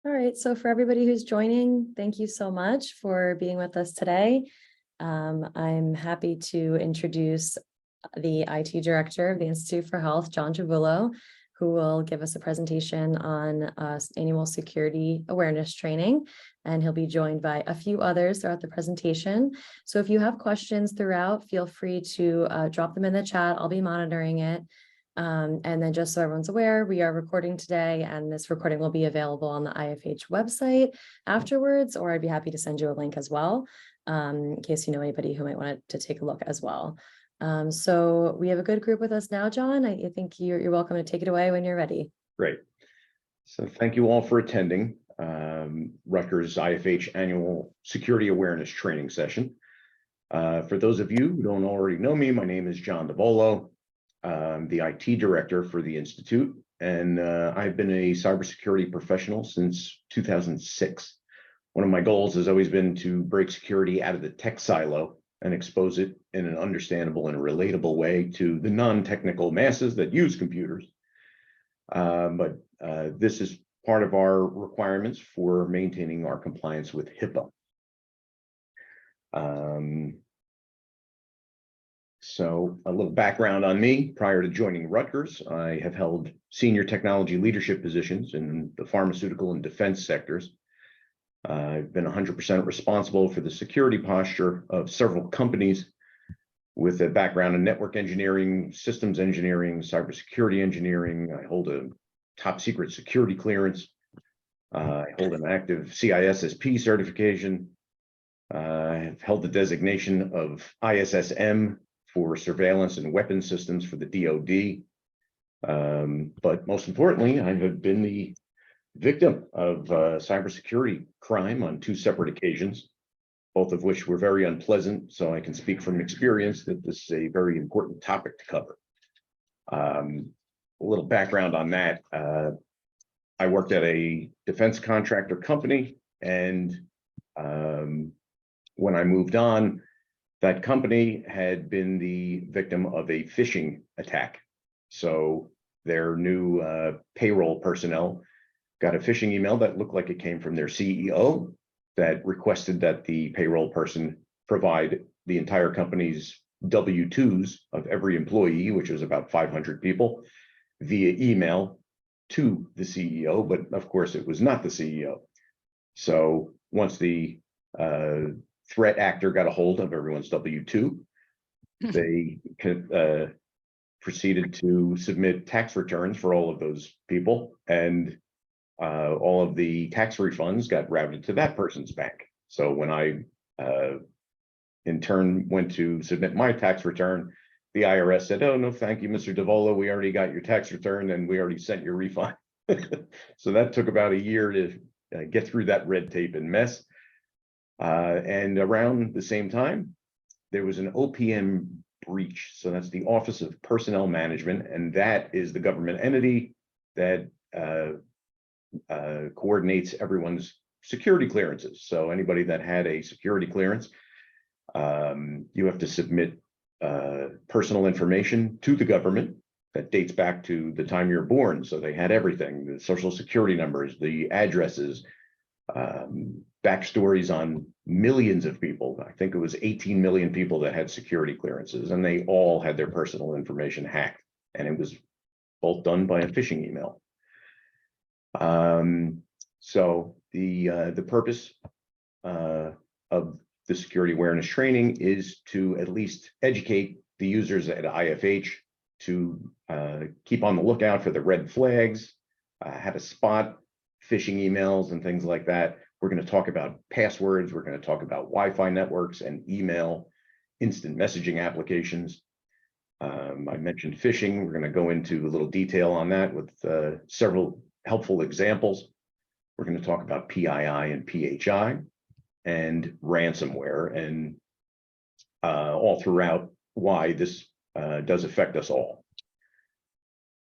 All right, so for everybody who's joining, thank you so much for being with us today. I'm happy to introduce the IT Director of the Institute for Health, John Javullo, who will give us a presentation on annual security awareness training, and he'll be joined by a few others throughout the presentation. So if you have questions throughout, feel free to drop them in the chat. I'll be monitoring it. And then just so everyone's aware, we are recording today, and this recording will be available on the IFH website afterwards, or I'd be happy to send you a link as well, in case you know anybody who might want to take a look as well. So we have a good group with us now, John. I think you're welcome to take it away when you're ready. Great. So thank you all for attending Rutgers IFH Annual Security Awareness Training Session. For those of you who don't already know me, my name is John Javullo. I'm the IT Director for the Institute, and I've been a cybersecurity professional since 2006. One of my goals has always been to break security out of the tech silo and expose it in an understandable and relatable way to the non-technical masses that use computers. But this is part of our requirements for maintaining our compliance with HIPAA. So a little background on me. Prior to joining Rutgers, I have held senior technology leadership positions in the pharmaceutical and defense sectors. I've been 100% responsible for the security posture of several companies with a background in network engineering, systems engineering, cybersecurity engineering. I hold a top secret security clearance. I hold an active CISSP certification. I have held the designation of ISSM for surveillance and weapons systems for the DoD. But most importantly, I have been the victim of cybersecurity crime on 2 separate occasions, both of which were very unpleasant. So I can speak from experience that this is a very important topic to cover. A little background on that. I worked at a defense contractor company, and when I moved on, that company had been the victim of a phishing attack. So their new payroll personnel got a phishing email that looked like it came from their CEO that requested that the payroll person provide the entire company's W-2s of every employee, which was about 500 people, via email to the CEO, but of course it was not the CEO. So once the threat actor got a hold of everyone's W-2, they proceeded to submit tax returns for all of those people, and all of the tax refunds got routed to that person's bank. So when I in turn went to submit my tax return, the IRS said, "Oh, no, thank you, Mr. Javullo. We already got your tax return and we already sent your refund." So that took about a year to get through that red tape and mess. And around the same time, there was an OPM breach. So that's the Office of Personnel Management, and that is the government entity that coordinates everyone's security clearances. So anybody that had a security clearance, you have to submit personal information to the government that dates back to the time you're born. So they had everything: the social security numbers, the addresses, backstories on millions of people. I think it was 18 million people that had security clearances, and they all had their personal information hacked, and it was both done by a phishing email. So the purpose of the security awareness training is to at least educate the users at IFH to keep on the lookout for the red flags, how to spot phishing emails and things like that. We're going to talk about passwords. We're going to talk about Wi-Fi networks and email instant messaging applications. I mentioned phishing. We're going to go into a little detail on that with several helpful examples. We're going to talk about PII and PHI and ransomware, and all throughout why this does affect us all.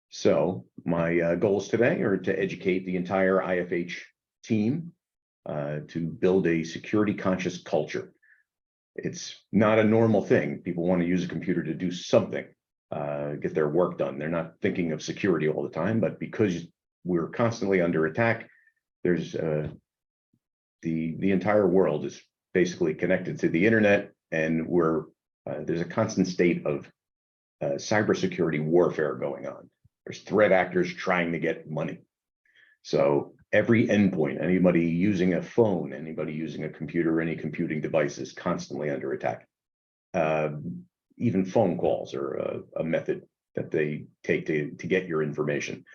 So my goals today are to educate the entire IFH team to build a security conscious culture. It's not a normal thing. People want to use a computer to do something, get their work done. They're not thinking of security all the time, but because we're constantly under attack, there's the entire world is basically connected to the internet, and there's a constant state of cybersecurity warfare going on. There's threat actors trying to get money. So every endpoint, anybody using a phone, anybody using a computer, any computing device is constantly under attack. Even phone calls are a method that they take to get your information.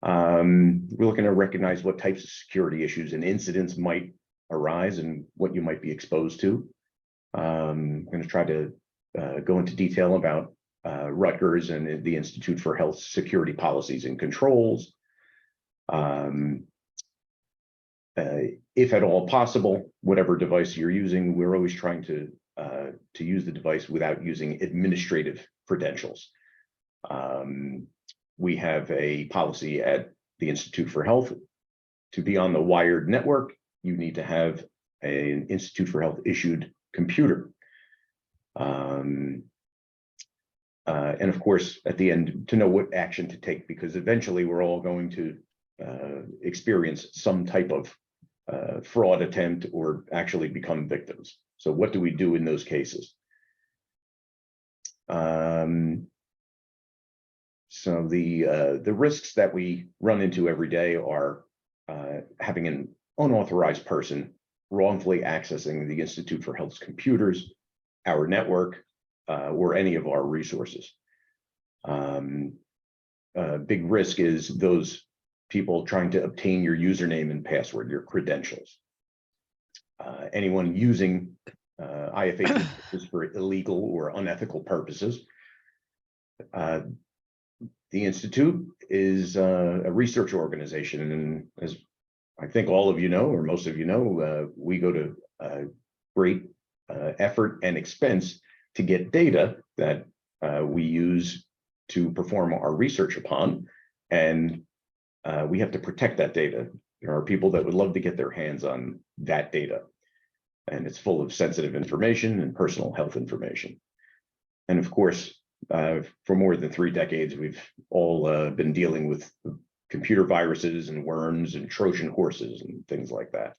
We're looking to recognize what types of security issues and incidents might arise and what you might be exposed to. I'm going to try to go into detail about Rutgers and the Institute for Health Security Policies and Controls. If at all possible, whatever device you're using, we're always trying to use the device without using administrative credentials. We have a policy at the Institute for Health. To be on the wired network, you need to have an Institute for Health issued computer. And of course, at the end, to know what action to take, because eventually we're all going to experience some type of fraud attempt or actually become victims. So what do we do in those cases? So the risks that we run into every day are having an unauthorized person wrongfully accessing the Institute for Health's computers, our network, or any of our resources. Big risk is those people trying to obtain your username and password, your credentials. Anyone using IFH for illegal or unethical purposes. The Institute is a research organization, and as I think all of you know, or most of you know, we go to great effort and expense to get data that we use to perform our research upon, and we have to protect that data. There are people that would love to get their hands on that data, and it's full of sensitive information and personal health information. And of course, for more than 3 decades, we've all been dealing with computer viruses and worms and Trojan horses and things like that.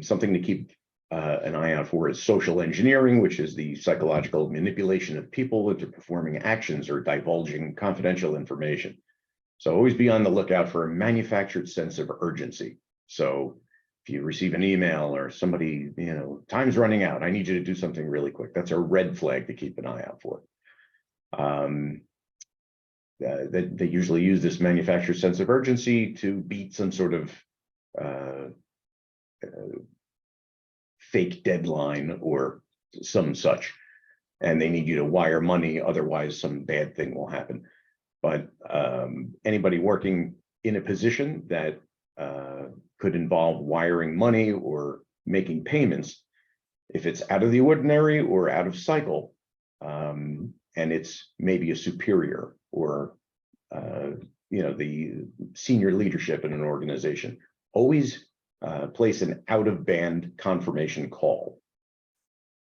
Something to keep an eye out for is social engineering, which is the psychological manipulation of people into performing actions or divulging confidential information. So always be on the lookout for a manufactured sense of urgency. So if you receive an email or somebody, time's running out, I need you to do something really quick. That's a red flag to keep an eye out for. They usually use this manufactured sense of urgency to beat some sort of fake deadline or some such, and they need you to wire money, otherwise some bad thing will happen. But anybody working in a position that could involve wiring money or making payments, if it's out of the ordinary or out of cycle, and it's maybe a superior or the senior leadership in an organization, always place an out-of-band confirmation call.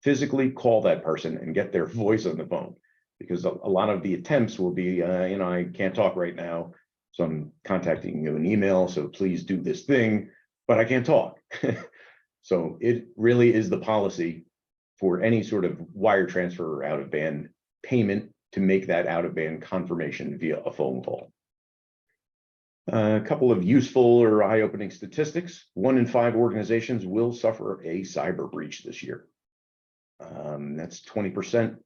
Physically call that person and get their voice on the phone, because a lot of the attempts will be, I can't talk right now, so I'm contacting you an email, so please do this thing, but I can't talk. So it really is the policy for any sort of wire transfer or out-of-band payment to make that out-of-band confirmation via a phone call. A couple of useful or eye-opening statistics. 1 in 5 organizations will suffer a cyber breach this year. That's 20%.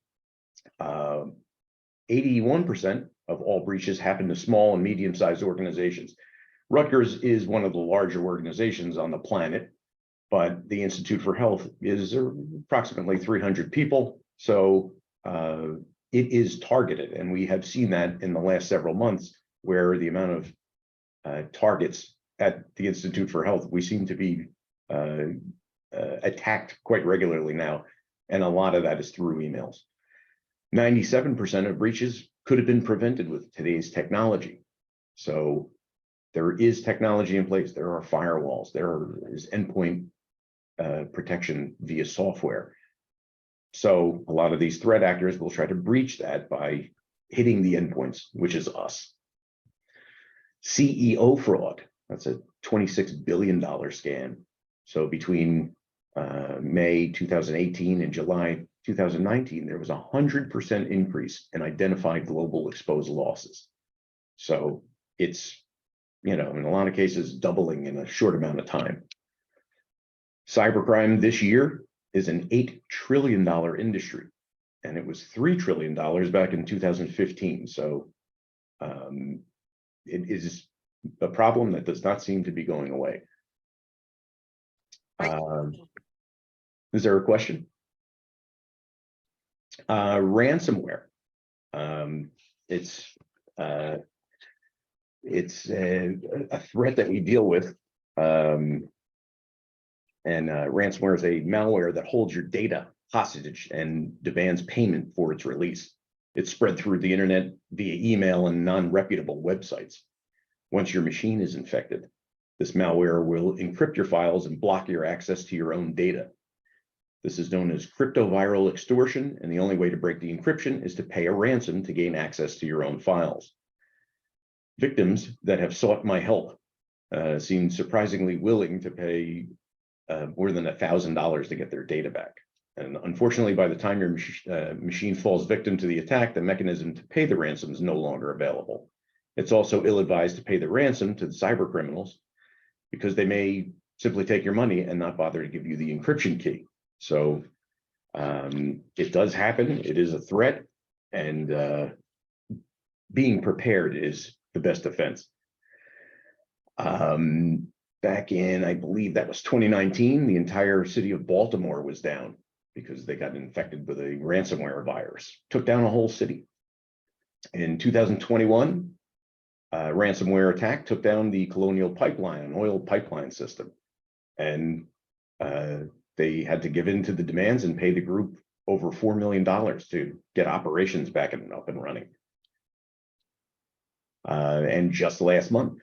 81% of all breaches happen to small and medium-sized organizations. Rutgers is one of the larger organizations on the planet, but the Institute for Health is approximately 300 people. So it is targeted, and we have seen that in the last several months, where the amount of targets at the Institute for Health, we seem to be attacked quite regularly now, and a lot of that is through emails. 97% of breaches could have been prevented with today's technology. So there is technology in place. There are firewalls. There is endpoint protection via software. So a lot of these threat actors will try to breach that by hitting the endpoints, which is us. CEO fraud. That's a $26 billion scam. So between May 2018 and July 2019, there was a 100% increase in identified global exposed losses. So it's, in a lot of cases, doubling in a short amount of time. Cybercrime this year is an $8 trillion industry, and it was $3 trillion back in 2015. So it is a problem that does not seem to be going away. Is there a question? Ransomware. It's a threat that we deal with. And ransomware is a malware that holds your data hostage and demands payment for its release. It's spread through the internet via email and non-reputable websites. Once your machine is infected, this malware will encrypt your files and block your access to your own data. This is known as cryptoviral extortion, and the only way to break the encryption is to pay a ransom to gain access to your own files. Victims that have sought my help seem surprisingly willing to pay more than $1,000 to get their data back. And unfortunately, by the time your machine falls victim to the attack, the mechanism to pay the ransom is no longer available. It's also ill-advised to pay the ransom to the cyber criminals because they may simply take your money and not bother to give you the encryption key. So it does happen. It is a threat, and being prepared is the best defense. Back in, I believe that was 2019, the entire city of Baltimore was down because they got infected with a ransomware virus, took down a whole city. In 2021, a ransomware attack took down the Colonial Pipeline, an oil pipeline system. And they had to give in to the demands and pay the group over $4 million to get operations back up and running. And just last month,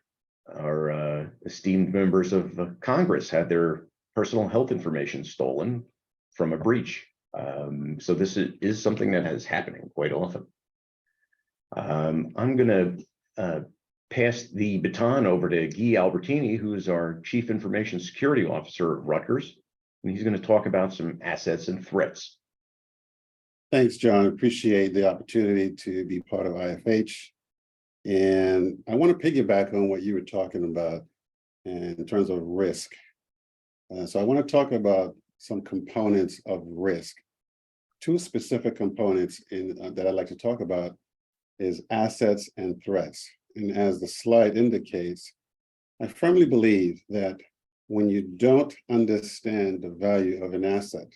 our esteemed members of Congress had their personal health information stolen from a breach. So this is something that is happening quite often. I'm going to pass the baton over to Guy Albertini, who is our Chief Information Security Officer at Rutgers, and he's going to talk about some assets and threats. Thanks, John. Appreciate the opportunity to be part of IFH. And I want to piggyback on what you were talking about in terms of risk. So I want to talk about some components of risk. Two specific components that I'd like to talk about is assets and threats. And as the slide indicates, I firmly believe that when you don't understand the value of an asset,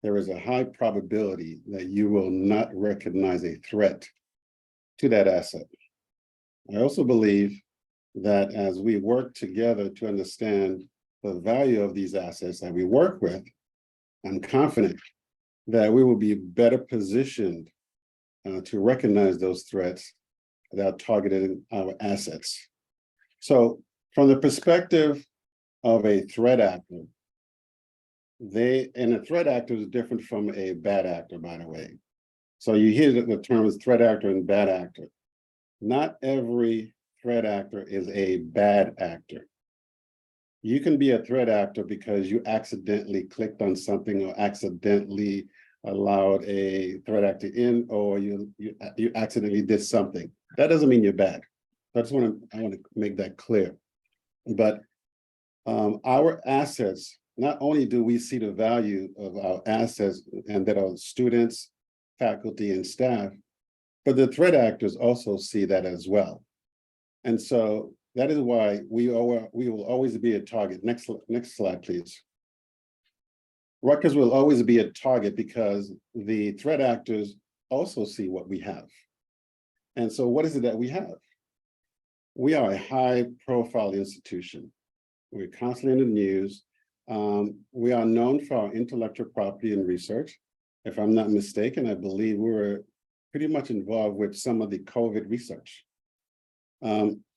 there is a high probability that you will not recognize a threat to that asset. I also believe that as we work together to understand the value of these assets that we work with, I'm confident that we will be better positioned to recognize those threats without targeting our assets. So from the perspective of a threat actor, a threat actor is different from a bad actor, by the way. So you hear the terms threat actor and bad actor. Not every threat actor is a bad actor. You can be a threat actor because you accidentally clicked on something or accidentally allowed a threat actor in, or you accidentally did something. That doesn't mean you're bad. I want to make that clear. But our assets, not only do we see the value of our assets and that our students, faculty, and staff, but the threat actors also see that as well. And so that is why we will always be a target. Next slide, please. Rutgers will always be a target because the threat actors also see what we have. And so what is it that we have? We are a high-profile institution. We're constantly in the news. We are known for our intellectual property and research. If I'm not mistaken, I believe we were pretty much involved with some of the COVID research.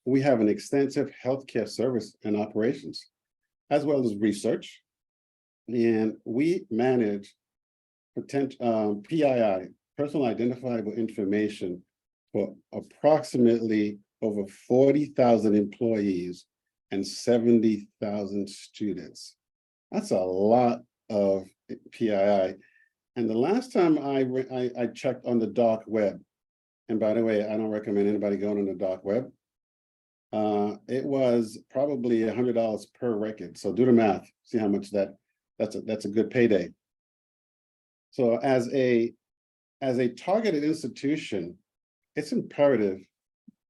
We have an extensive healthcare service and operations, as well as research. And we manage PII, personal identifiable information, for approximately over 40,000 employees and 70,000 students. That's a lot of PII. And the last time I checked on the dark web, and by the way, I don't recommend anybody going on the dark web. It was probably $100 per record. So do the math, see how much that's a good payday. So as a targeted institution, it's imperative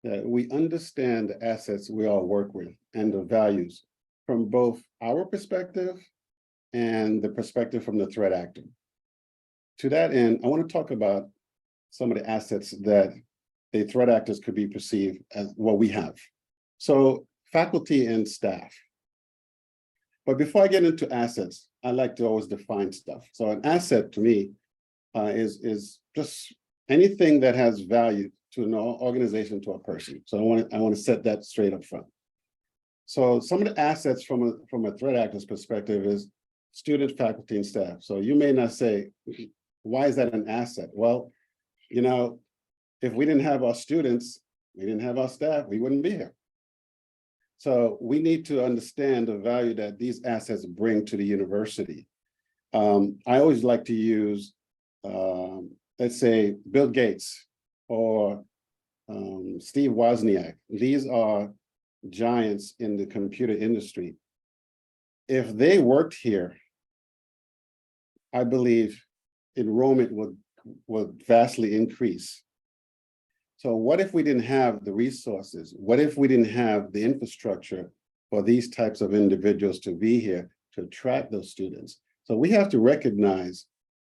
that we understand the assets we all work with and the values from both our perspective and the perspective from the threat actor. To that end, I want to talk about some of the assets that the threat actors could be perceived as what we have. So faculty and staff. But before I get into assets, I like to always define stuff. So an asset to me is just anything that has value to an organization, to a person. So I want to set that straight up front. So some of the assets from a threat actor's perspective is student, faculty, and staff. So you may not say, why is that an asset? Well, you know, if we didn't have our students, we didn't have our staff, we wouldn't be here. So we need to understand the value that these assets bring to the university. I always like to use, let's say, Bill Gates or Steve Wozniak. These are giants in the computer industry. If they worked here, I believe enrollment would vastly increase. So what if we didn't have the resources? What if we didn't have the infrastructure for these types of individuals to be here to attract those students? So we have to recognize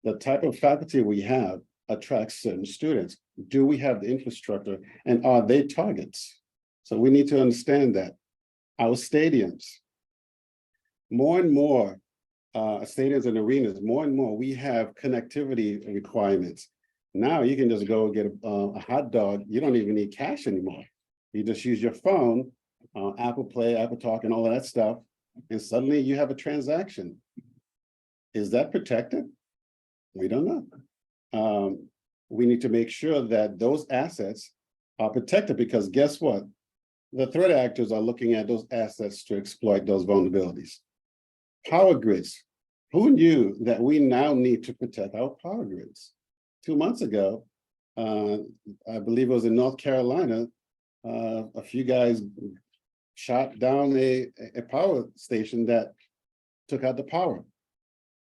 the type of faculty we have attracts certain students. Do we have the infrastructure, and are they targets? So we need to understand that. Our stadiums, more and more, stadiums and arenas, more and more, we have connectivity requirements. Now you can just go get a hot dog. You don't even need cash anymore. You just use your phone, Apple Play, Apple Talk, and all of that stuff, and suddenly you have a transaction. Is that protected? We don't know. We need to make sure that those assets are protected, because guess what? The threat actors are looking at those assets to exploit those vulnerabilities. Power grids. Who knew that we now need to protect our power grids? 2 months ago, I believe it was in North Carolina, a few guys shot down a power station that took out the power.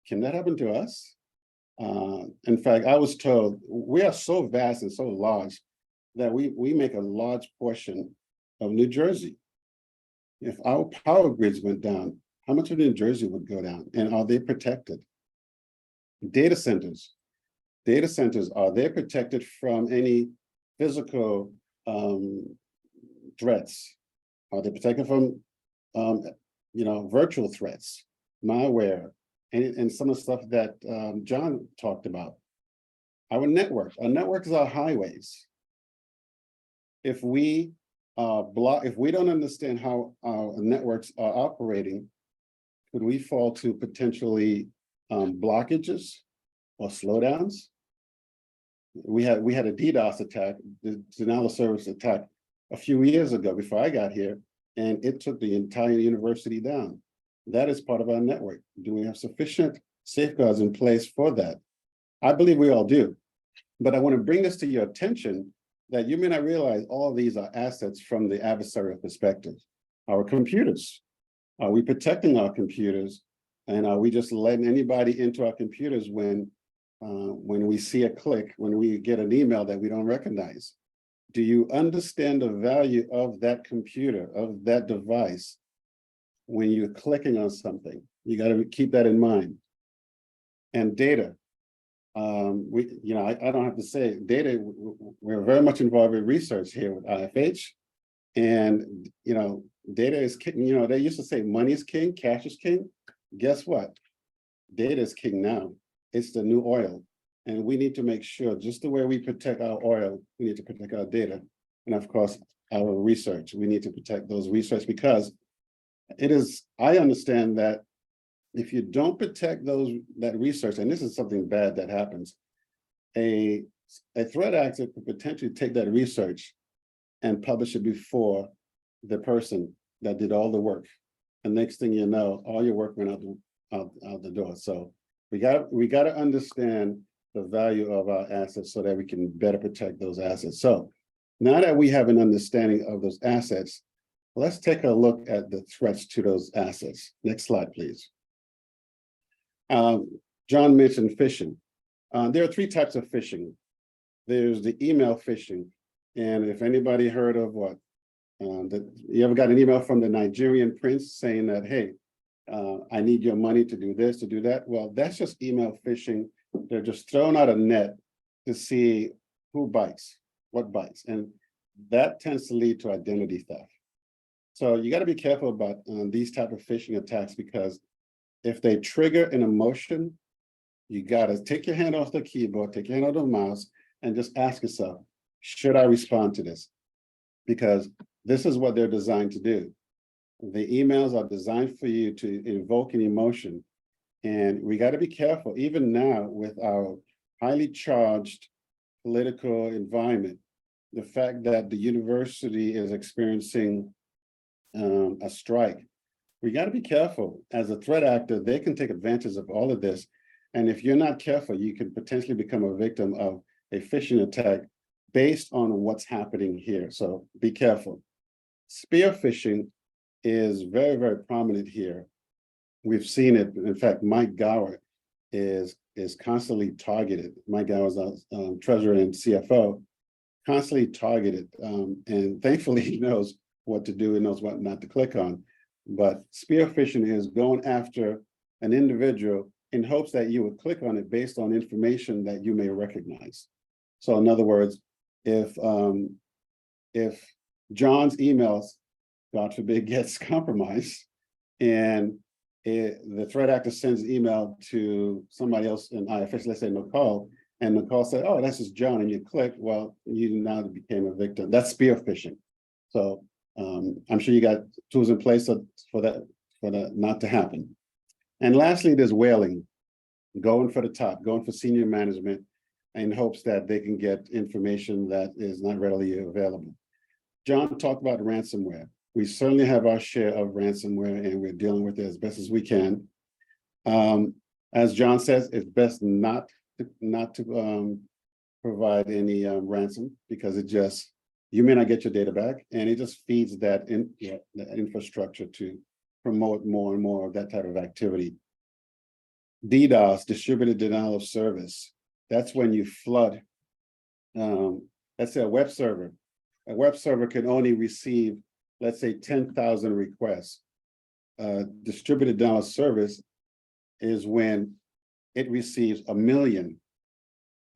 Can that happen to us? In fact, I was told we are so vast and so large that we make a large portion of New Jersey. If our power grids went down, how much of New Jersey would go down? And are they protected? Data centers. Data centers, are they protected from any physical threats? Are they protected from virtual threats, malware, and some of the stuff that John talked about? Our network is our highways. If we if we don't understand how our networks are operating, could we fall to potentially blockages or slowdowns? We had a DDoS attack, the denial of service attack, a few years ago before I got here, and it took the entire university down. That is part of our network. Do we have sufficient safeguards in place for that? I believe we all do. But I want to bring this to your attention that you may not realize all of these are assets from the adversarial perspective. Our computers. Are we protecting our computers? And are we just letting anybody into our computers when we see a click, when we get an email that we don't recognize? Do you understand the value of that computer, of that device, when you're clicking on something? You got to keep that in mind. And data. I don't have to say data. We're very much involved in research here with IFH, and data is king. They used to say money is king, cash is king. Guess what? Data is king now. It's the new oil, and we need to make sure, just the way we protect our oil, we need to protect our data, and of course our research. We need to protect those research, because it is. I understand that if you don't protect that research, and this is something bad that happens, a threat actor could potentially take that research and publish it before the person that did all the work. And next thing you know, all your work went out the door. So we got to understand the value of our assets so that we can better protect those assets. So now that we have an understanding of those assets, let's take a look at the threats to those assets. Next slide, please. John mentioned phishing. There are three types of phishing. There's the email phishing. And if anybody heard of what, you ever got an email from the Nigerian prince saying that, hey, I need your money to do this, to do that. Well, that's just email phishing. They're just throwing out a net to see who bites, what bites. And that tends to lead to identity theft. So you got to be careful about these type of phishing attacks, because if they trigger an emotion, you got to take your hand off the keyboard, take your hand off the mouse, and just ask yourself, should I respond to this? Because this is what they're designed to do. The emails are designed for you to invoke an emotion. And we got to be careful, even now with our highly charged political environment, the fact that the university is experiencing a strike. We got to be careful. As a threat actor, they can take advantage of all of this. And if you're not careful, you can potentially become a victim of a phishing attack based on what's happening here. So be careful. Spear phishing is very, very prominent here. We've seen it. In fact, Mike Gower is constantly targeted. Mike Gower is our treasurer and CFO, constantly targeted. And thankfully, he knows what to do and knows what not to click on. But spear phishing is going after an individual in hopes that you would click on it based on information that you may recognize. So in other words, if John's emails, God forbid, gets compromised, and the threat actor sends an email to somebody else in IFH, let's say Nicole, and Nicole said, oh, that's just John, and you click, well, you now became a victim. That's spear phishing. So I'm sure you got tools in place for that not to happen. And lastly, there's whaling, going for the top, going for senior management in hopes that they can get information that is not readily available. John talked about ransomware. We certainly have our share of ransomware, and we're dealing with it as best as we can. As John says, it's best not to provide any ransom, because it just, you may not get your data back, and it just feeds that infrastructure to promote more and more of that type of activity. DDoS, distributed denial of service. That's when you flood, let's say a web server. A web server can only receive, let's say, 10,000 requests. Distributed denial of service is when it receives 1 million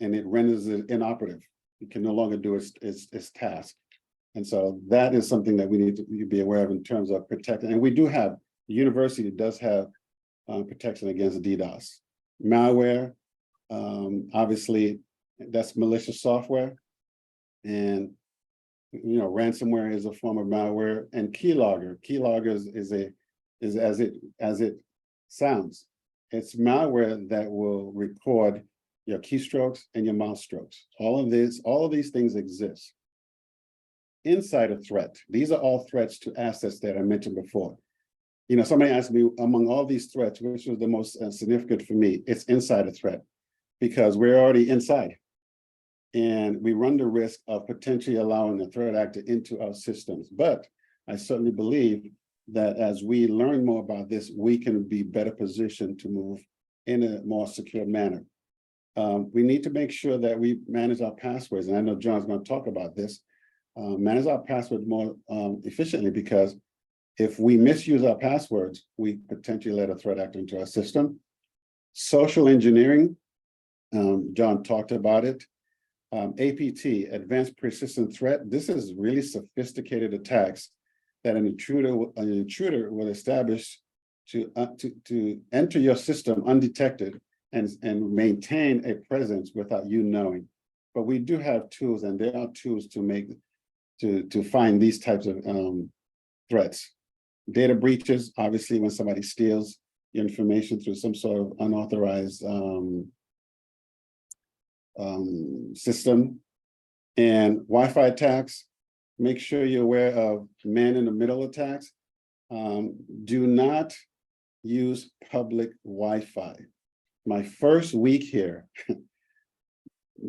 and it renders it inoperative. It can no longer do its task. And so that is something that we need to be aware of in terms of protecting. And we do have, the university does have protection against DDoS. Malware, obviously, that's malicious software. And ransomware is a form of malware, and keylogger. Keylogger is as it sounds. It's malware that will record your keystrokes and your mouse strokes. All of these things exist. Insider threat. These are all threats to assets that I mentioned before. Somebody asked me, among all these threats, which was the most significant for me? It's insider threat, because we're already inside. And we run the risk of potentially allowing a threat actor into our systems. But I certainly believe that as we learn more about this, we can be better positioned to move in a more secure manner. We need to make sure that we manage our passwords. And I know John's going to talk about this. Manage our passwords more efficiently, because if we misuse our passwords, we potentially let a threat actor into our system. Social engineering, John talked about it. APT, advanced persistent threat. This is really sophisticated attacks that an intruder will establish to enter your system undetected and maintain a presence without you knowing. But we do have tools, and there are tools to find these types of threats. Data breaches, obviously, when somebody steals your information through some sort of unauthorized system. And Wi-Fi attacks, make sure you're aware of man-in-the-middle attacks. Do not use public Wi-Fi. My first week here,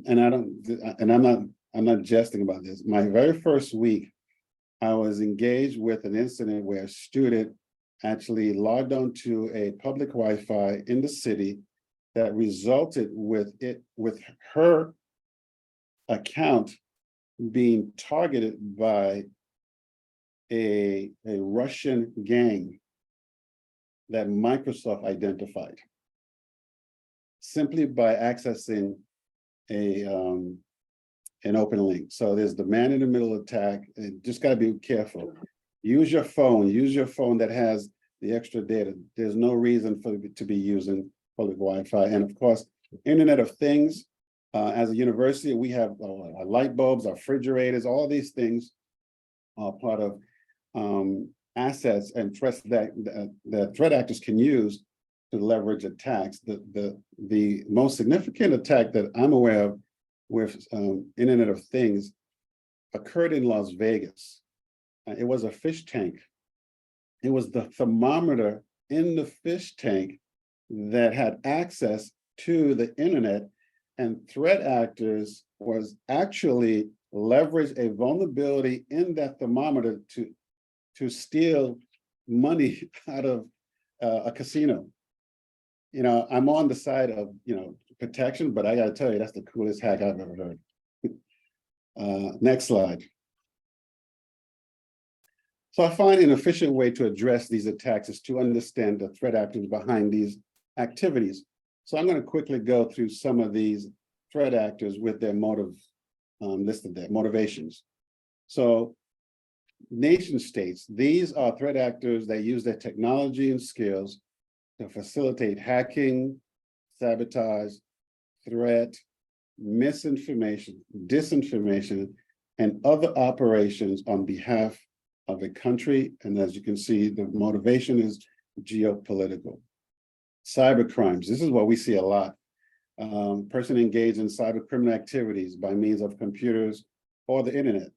and I'm not jesting about this. My very first week, I was engaged with an incident where a student actually logged onto a public Wi-Fi in the city that resulted with her account being targeted by a Russian gang that Microsoft identified simply by accessing an open link. So there's the man-in-the-middle attack, and just got to be careful. Use your phone that has the extra data. There's no reason for it to be using public Wi-Fi. And of course, Internet of Things. As a university, we have our light bulbs, our refrigerators, all these things are part of assets and threats that threat actors can use to leverage attacks. The most significant attack that I'm aware of with Internet of Things occurred in Las Vegas. It was a fish tank. It was the thermometer in the fish tank that had access to the internet, and threat actors was actually leverage a vulnerability in that thermometer to steal money out of a casino. You know, I'm on the side of, protection, but I got to tell you, that's the coolest hack I've ever heard. Next slide. So I find an efficient way to address these attacks is to understand the threat actors behind these activities. So I'm going to quickly go through some of these threat actors with their motive listed there, motivations. So nation states, these are threat actors that use their technology and skills to facilitate hacking, sabotage, threat, misinformation, disinformation, and other operations on behalf of a country. And as you can see, the motivation is geopolitical. Cyber crimes, this is what we see a lot. Person engaged in cyber criminal activities by means of computers or the internet.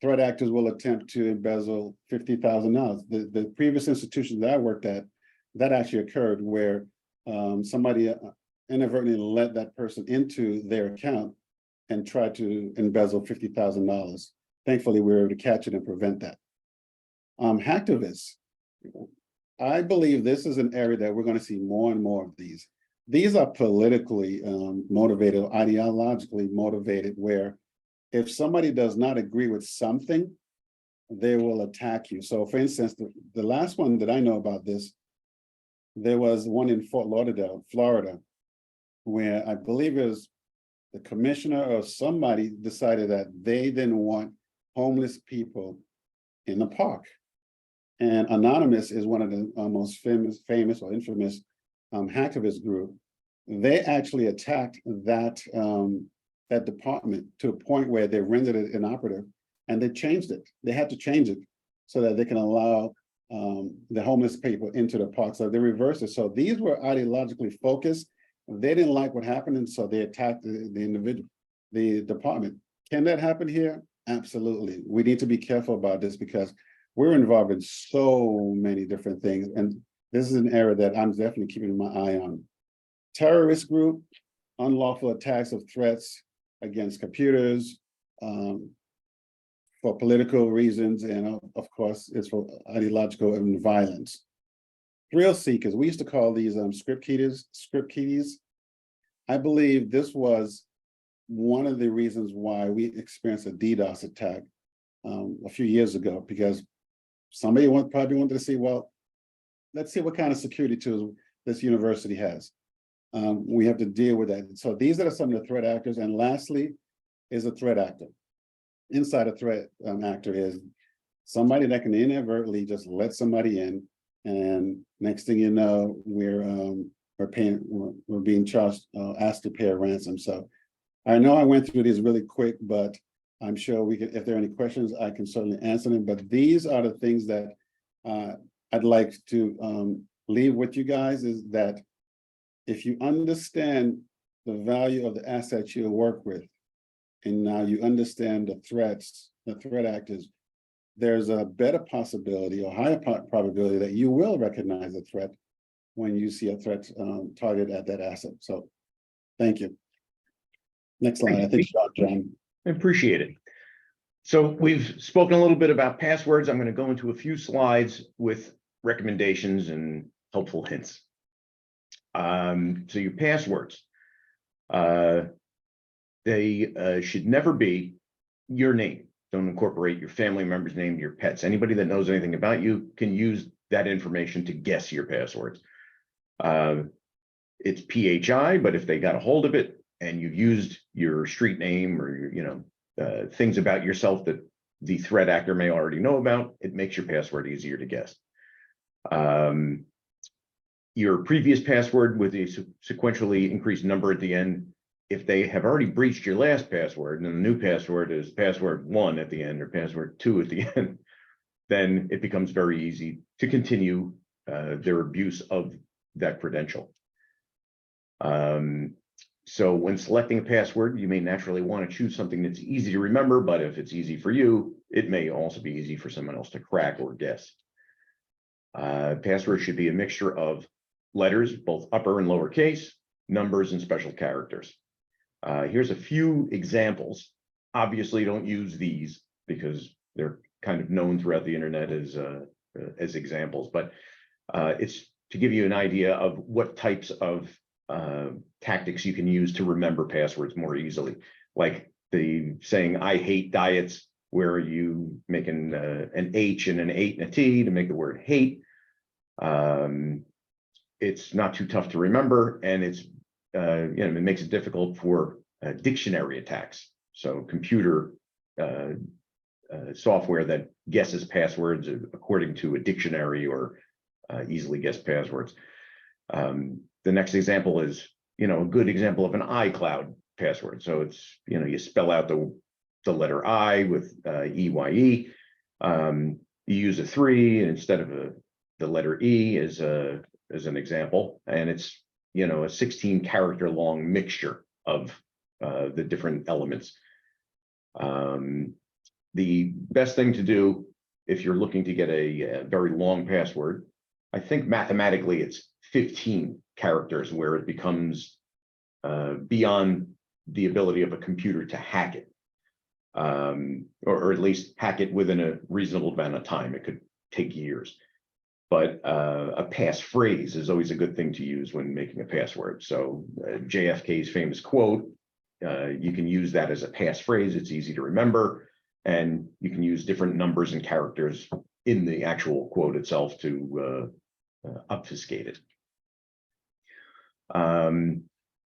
Threat actors will attempt to embezzle $50,000. The previous institution that I worked at, that actually occurred where somebody inadvertently let that person into their account and tried to embezzle $50,000. Thankfully, we were able to catch it and prevent that. Hacktivists. I believe this is an area that we're going to see more and more of these. These are politically motivated, ideologically motivated, where if somebody does not agree with something, they will attack you. So for instance, the last one that I know about this, there was one in Fort Lauderdale, Florida, where I believe it was the commissioner or somebody decided that they didn't want homeless people in the park. And Anonymous is one of the most famous or infamous hacktivist group. They actually attacked that that department to a point where they rendered it inoperative, and they changed it. They had to change it so that they can allow the homeless people into the park. So they reversed it. So these were ideologically focused. They didn't like what happened, and so they attacked the individual, the department. Can that happen here? Absolutely. We need to be careful about this because we're involved in so many different things, and this is an area that I'm definitely keeping my eye on. Terrorist group, unlawful attacks of threats against computers for political reasons, and of course, it's for ideological and violence. Thrill seekers, we used to call these script kiddies. I believe this was one of the reasons why we experienced a DDoS attack a few years ago, because somebody probably wanted to see, well, let's see what kind of security tools this university has. We have to deal with that. So these are some of the threat actors. And lastly is a threat actor. Inside a threat actor is somebody that can inadvertently just let somebody in, and next thing you know, we're being charged, asked to pay a ransom. So I know I went through these really quick, but I'm sure we can, if there are any questions, I can certainly answer them. But these are the things that I'd like to leave with you guys, is that if you understand the value of the assets you work with, and now you understand the threats, the threat actors, there's a better possibility or higher probability that you will recognize a threat when you see a threat target at that asset. So thank you. Next slide. I think John. I appreciate it. So we've spoken a little bit about passwords. I'm going to go into a few slides with recommendations and helpful hints. So your passwords, they should never be your name. Don't incorporate your family member's name, your pets. Anybody that knows anything about you can use that information to guess your passwords. It's PHI, but if they got a hold of it and you used your street name or things about yourself that the threat actor may already know about, it makes your password easier to guess. Your previous password with a sequentially increased number at the end, if they have already breached your last password and the new password is password 1 at the end or password 2 at the end, then it becomes very easy to continue their abuse of that credential. So when selecting a password, you may naturally want to choose something that's easy to remember, but if it's easy for you, it may also be easy for someone else to crack or guess. Password should be a mixture of letters, both upper and lowercase, numbers, and special characters. Here's a few examples. Obviously, don't use these because they're kind of known throughout the internet as examples, but it's to give you an idea of what types of tactics you can use to remember passwords more easily. Like the saying, I hate diets, where you make an H and an 8 and a T to make the word hate. It's not too tough to remember, and it's it makes it difficult for dictionary attacks. So computer software that guesses passwords according to a dictionary or easily guessed passwords. The next example is, a good example of an iCloud password. So it's, you spell out the letter I with EYE. You use a 3 instead of the letter E as an example, and it's a 16 character long mixture of the different elements. The best thing to do if you're looking to get a very long password, I think mathematically it's 15 characters where it becomes beyond the ability of a computer to hack it, or at least hack it within a reasonable amount of time. It could take years. But a passphrase is always a good thing to use when making a password. So JFK's famous quote, you can use that as a passphrase. It's easy to remember, and you can use different numbers and characters in the actual quote itself to obfuscate it.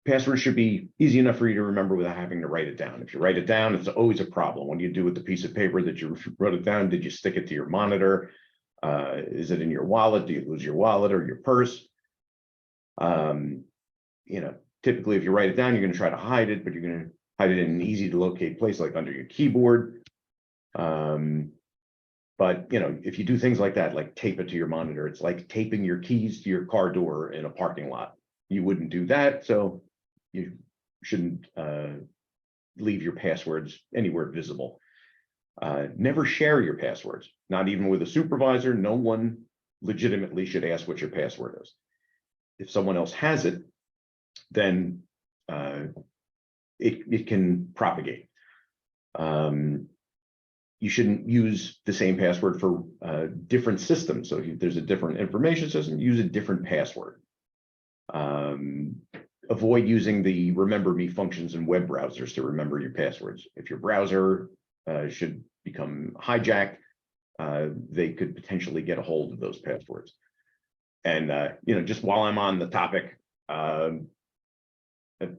Passwords should be easy enough for you to remember without having to write it down. If you write it down, it's always a problem. What do you do with the piece of paper that you wrote it down? Did you stick it to your monitor? Is it in your wallet? Do you lose your wallet or your purse? Typically, if you write it down, you're going to try to hide it, but you're going to hide it in an easy to locate place, like under your keyboard. But if you do things like that, like tape it to your monitor, it's like taping your keys to your car door in a parking lot. You wouldn't do that, so you shouldn't leave your passwords anywhere visible. Never share your passwords, not even with a supervisor. No one legitimately should ask what your password is. If someone else has it, then it can propagate. You shouldn't use the same password for different systems. So if there's a different information system, use a different password. Avoid using the remember me functions in web browsers to remember your passwords. If your browser should become hijacked, they could potentially get a hold of those passwords. And just while I'm on the topic,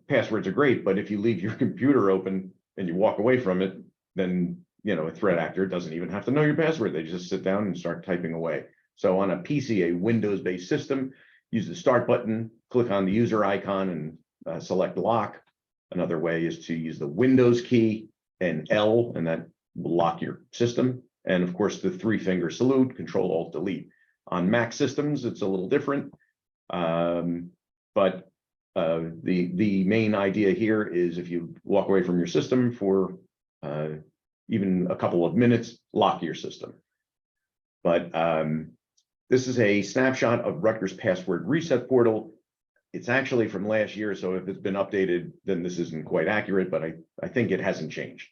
passwords are great, but if you leave your computer open and you walk away from it, then a threat actor doesn't even have to know your password. They just sit down and start typing away. So on a PC, a Windows-based system, use the start button, click on the user icon, and select lock. Another way is to use the Windows key and L, and that will lock your system. And of course, the 3-finger salute, Control Alt Delete. On Mac systems, it's a little different, but The main idea here is if you walk away from your system for even a couple of minutes, lock your system. But this is a snapshot of Rutgers Password Reset Portal. It's actually from last year, so if it's been updated, then this isn't quite accurate, but I think it hasn't changed.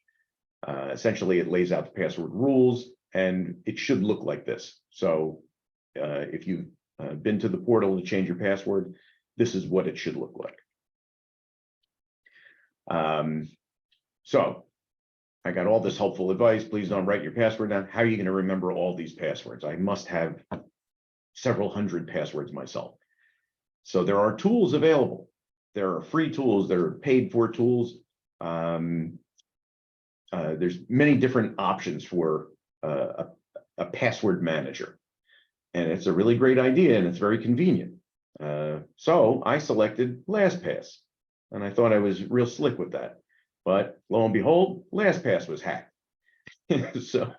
Essentially, it lays out the password rules, and it should look like this. So if you've been to the portal to change your password, this is what it should look like. So I got all this helpful advice. Please don't write your password down. How are you going to remember all these passwords? I must have several hundred passwords myself. So there are tools available. There are free tools. There are paid for tools. There's many different options for a password manager. And it's a really great idea, and it's very convenient. So I selected LastPass, and I thought I was real slick with that. But lo and behold, LastPass was hacked. So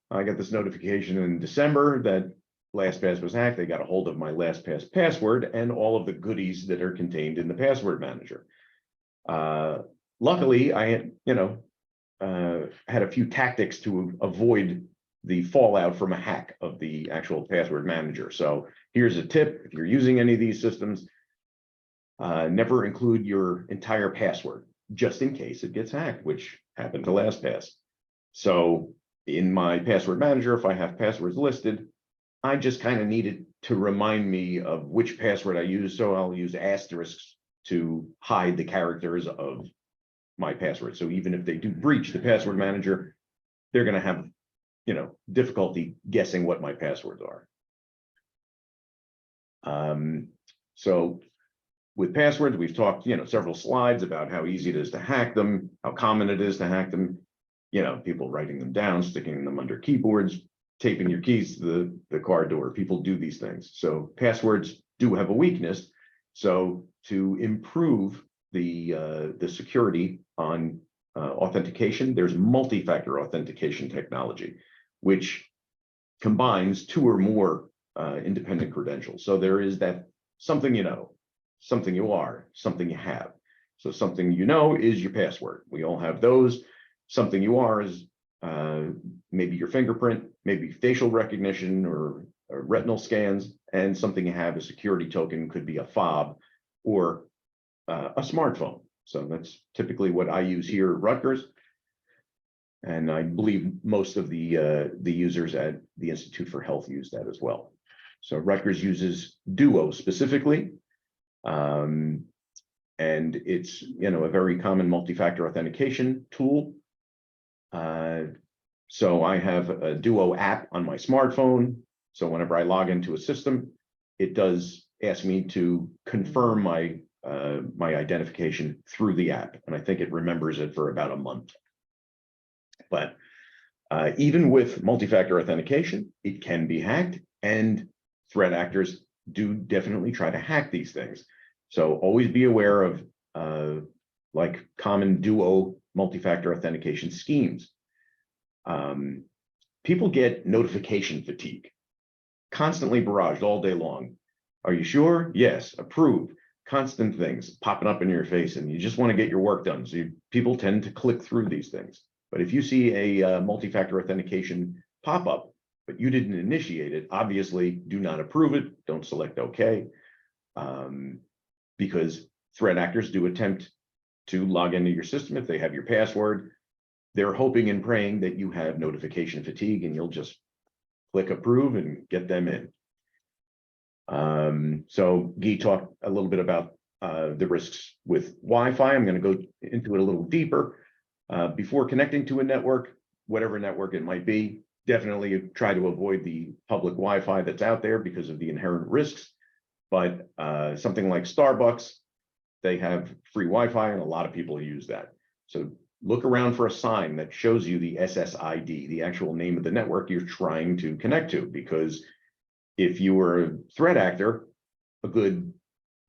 I got this notification in December that LastPass was hacked. They got a hold of my LastPass password and all of the goodies that are contained in the password manager. Luckily, I had, had a few tactics to avoid the fallout from a hack of the actual password manager. So here's a tip: if you're using any of these systems, never include your entire password, just in case it gets hacked, which happened to LastPass. So in my password manager, if I have passwords listed, I just kind of need it to remind me of which password I use. So I'll use asterisks to hide the characters of my password. So even if they do breach the password manager, they're going to have, difficulty guessing what my passwords are. So with passwords, we've talked, several slides about how easy it is to hack them, how common it is to hack them, people writing them down, sticking them under keyboards, taping your keys to the car door. People do these things. So passwords do have a weakness. So to improve the security on authentication, there's multi-factor authentication technology, which combines two or more independent credentials. So there is that something you know, something you are, something you have. So something you know is your password. We all have those. Something you are is maybe your fingerprint, maybe facial recognition or retinal scans, and something you have, a security token, could be a fob or a smartphone. So that's typically what I use here at Rutgers. And I believe most of the users at the Institute for Health use that as well. So Rutgers uses Duo specifically. And it's, a very common multi-factor authentication tool. So I have a Duo app on my smartphone. So whenever I log into a system, it does ask me to confirm my my identification through the app. And I think it remembers it for about a month. But even with multi-factor authentication, it can be hacked, and threat actors do definitely try to hack these things. So always be aware of like common Duo multi-factor authentication schemes. People get notification fatigue, constantly barraged all day long. Are you sure? Yes. Approve. Constant things popping up in your face, and you just want to get your work done. So people tend to click through these things. But if you see a multi-factor authentication pop up, but you didn't initiate it, obviously do not approve it. Don't select OK, because threat actors do attempt to log into your system. If they have your password, they're hoping and praying that you have notification fatigue, and you'll just click approve and get them in. So Guy talked a little bit about the risks with Wi-Fi. I'm going to go into it a little deeper. Before connecting to a network, whatever network it might be, definitely try to avoid the public Wi-Fi that's out there because of the inherent risks. But something like Starbucks, they have free Wi-Fi, and a lot of people use that. So look around for a sign that shows you the SSID, the actual name of the network you're trying to connect to, because if you were a threat actor, a good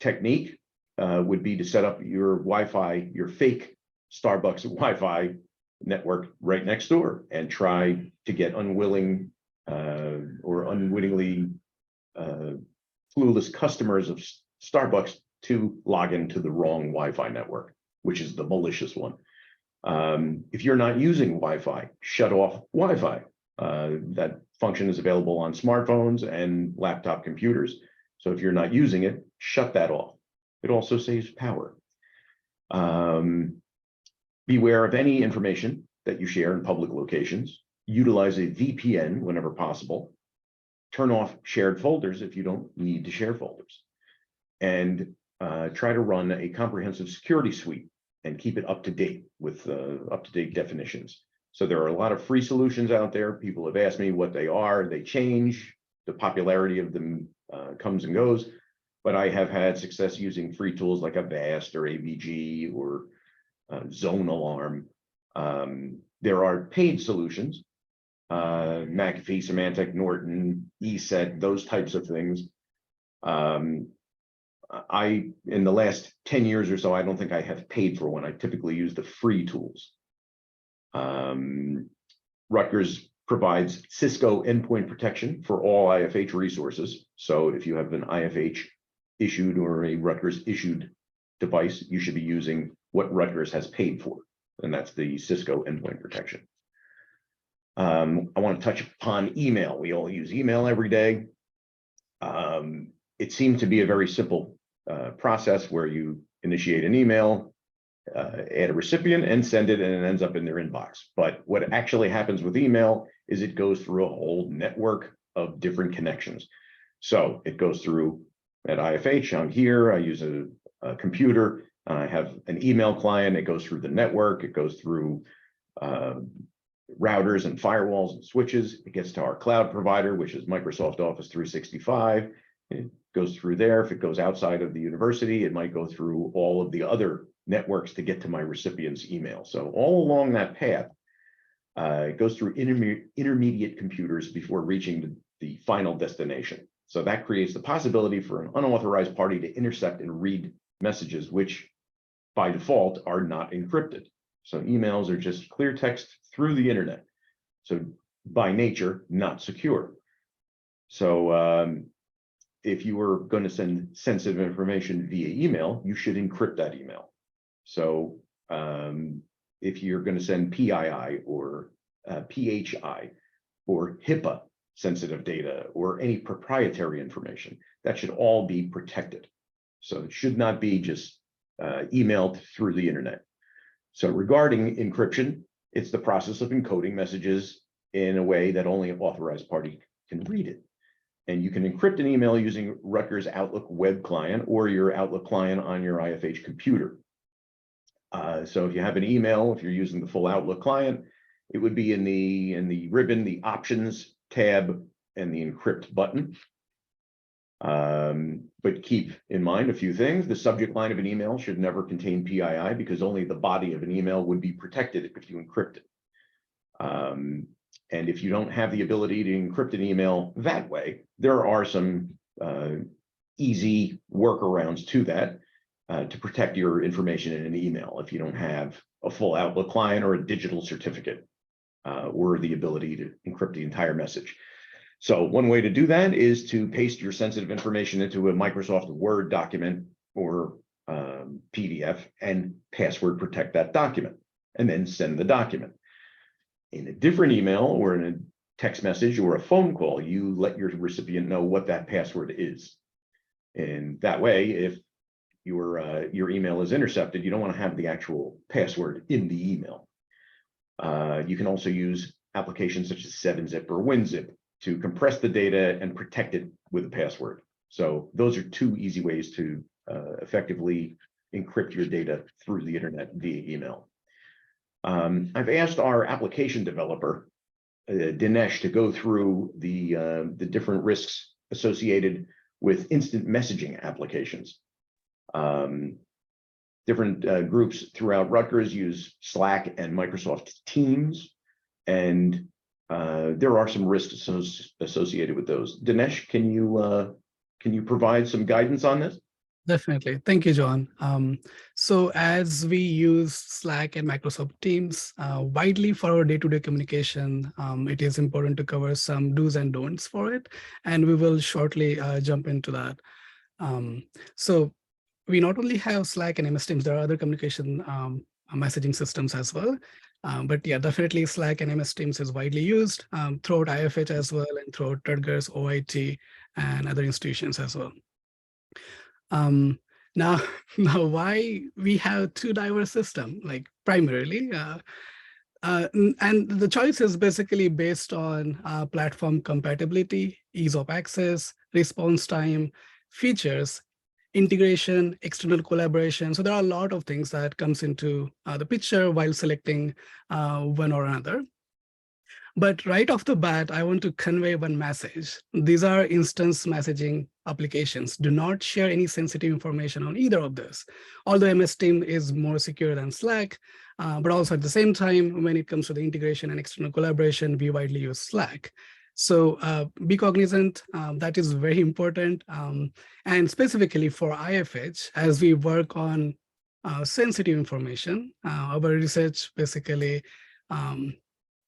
technique would be to set up your Wi-Fi, your fake Starbucks Wi-Fi network right next door, and try to get unwilling or unwittingly clueless customers of Starbucks to log into the wrong Wi-Fi network, which is the malicious one. If you're not using Wi-Fi, shut off Wi-Fi. That function is available on smartphones and laptop computers. So if you're not using it, shut that off. It also saves power. Beware of any information that you share in public locations. Utilize a VPN whenever possible. Turn off shared folders if you don't need to share folders. And try to run a comprehensive security suite and keep it up to date with up-to-date definitions. So there are a lot of free solutions out there. People have asked me what they are. They change. The popularity of them comes and goes. But I have had success using free tools like Avast or AVG or Zone Alarm. There are paid solutions, McAfee, Symantec, Norton, ESET, those types of things. In the last 10 years or so, I don't think I have paid for one. I typically use the free tools. Rutgers provides Cisco endpoint protection for all IFH resources. So if you have an IFH issued or a Rutgers issued device, you should be using what Rutgers has paid for, and that's the Cisco endpoint protection. I want to touch upon email. We all use email every day. It seemed to be a very simple process where you initiate an email, add a recipient and send it, and it ends up in their inbox. But what actually happens with email is it goes through a whole network of different connections. So it goes through at IFH, I'm here, I use a computer, I have an email client, it goes through the network, it goes through routers and firewalls and switches, it gets to our cloud provider, which is Microsoft Office 365. It goes through there. If it goes outside of the university, it might go through all of the other networks to get to my recipient's email. So all along that path, it goes through intermediate computers before reaching the final destination. So that creates the possibility for an unauthorized party to intercept and read messages, which by default are not encrypted. So emails are just clear text through the internet. So by nature, not secure. So if you were going to send sensitive information via email, you should encrypt that email. So if you're going to send PII or PHI or HIPAA sensitive data or any proprietary information, that should all be protected. So it should not be just emailed through the internet. So regarding encryption, it's the process of encoding messages in a way that only an authorized party can read it. And you can encrypt an email using Rutgers Outlook web client or your Outlook client on your IFH computer. So if you have an email, if you're using the full Outlook client, it would be in the ribbon, the options tab, and the encrypt button. But keep in mind a few things. The subject line of an email should never contain PII because only the body of an email would be protected if you encrypt it. And if you don't have the ability to encrypt an email that way, there are some easy workarounds to that to protect your information in an email if you don't have a full Outlook client or a digital certificate or the ability to encrypt the entire message. So one way to do that is to paste your sensitive information into a Microsoft Word document or PDF and password protect that document and then send the document. In a different email or in a text message or a phone call, you let your recipient know what that password is. And that way, if your email is intercepted, you don't want to have the actual password in the email. You can also use applications such as 7-Zip or WinZip to compress the data and protect it with a password. So those are two easy ways to effectively encrypt your data through the internet via email. I've asked our application developer, Dinesh, to go through the different risks associated with instant messaging applications. Different groups throughout Rutgers use Slack and Microsoft Teams, and there are some risks associated with those. Dinesh, can you provide some guidance on this? Definitely. Thank you, John. So as we use Slack and Microsoft Teams widely for our day-to-day communication, it is important to cover some do's and don'ts for it, and we will shortly jump into that. So we not only have Slack and MS Teams, there are other communication messaging systems as well. But yeah, definitely Slack and MS Teams is widely used throughout IFH as well, and throughout Rutgers, OIT, and other institutions as well. Now, now why we have two diverse system, like primarily, and the choice is basically based on platform compatibility, ease of access, response time, features, integration, external collaboration. So there are a lot of things that comes into the picture while selecting one or another. But right off the bat, I want to convey one message. These are instance messaging applications. Do not share any sensitive information on either of those. Although MS Team is more secure than Slack, but also at the same time, when it comes to the integration and external collaboration, we widely use Slack. So be cognizant, that is very important. And specifically for IFH, as we work on sensitive information, our research basically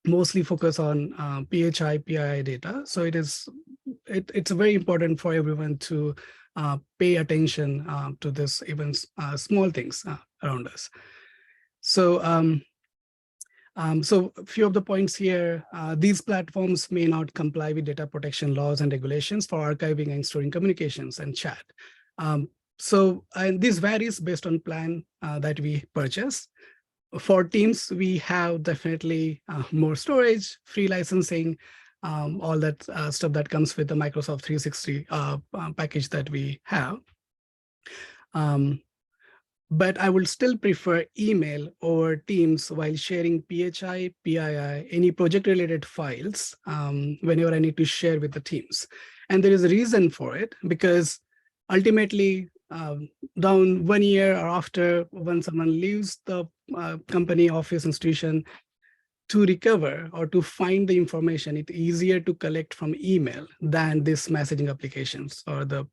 mostly focus on PHI, PII data. So it's very important for everyone to pay attention to this, even small things around us. So so a few of the points here, these platforms may not comply with data protection laws and regulations for archiving and storing communications and chat. And this varies based on plan that we purchase. For Teams, we have definitely more storage, free licensing, all that stuff that comes with the Microsoft 360 package that we have. But I would still prefer email over Teams while sharing PHI, PII, any project-related files whenever I need to share with the teams. And there is a reason for it, because ultimately, down 1 year or after, when someone leaves the company, office, institution, to recover or to find the information, it's easier to collect from email than this messaging applications or the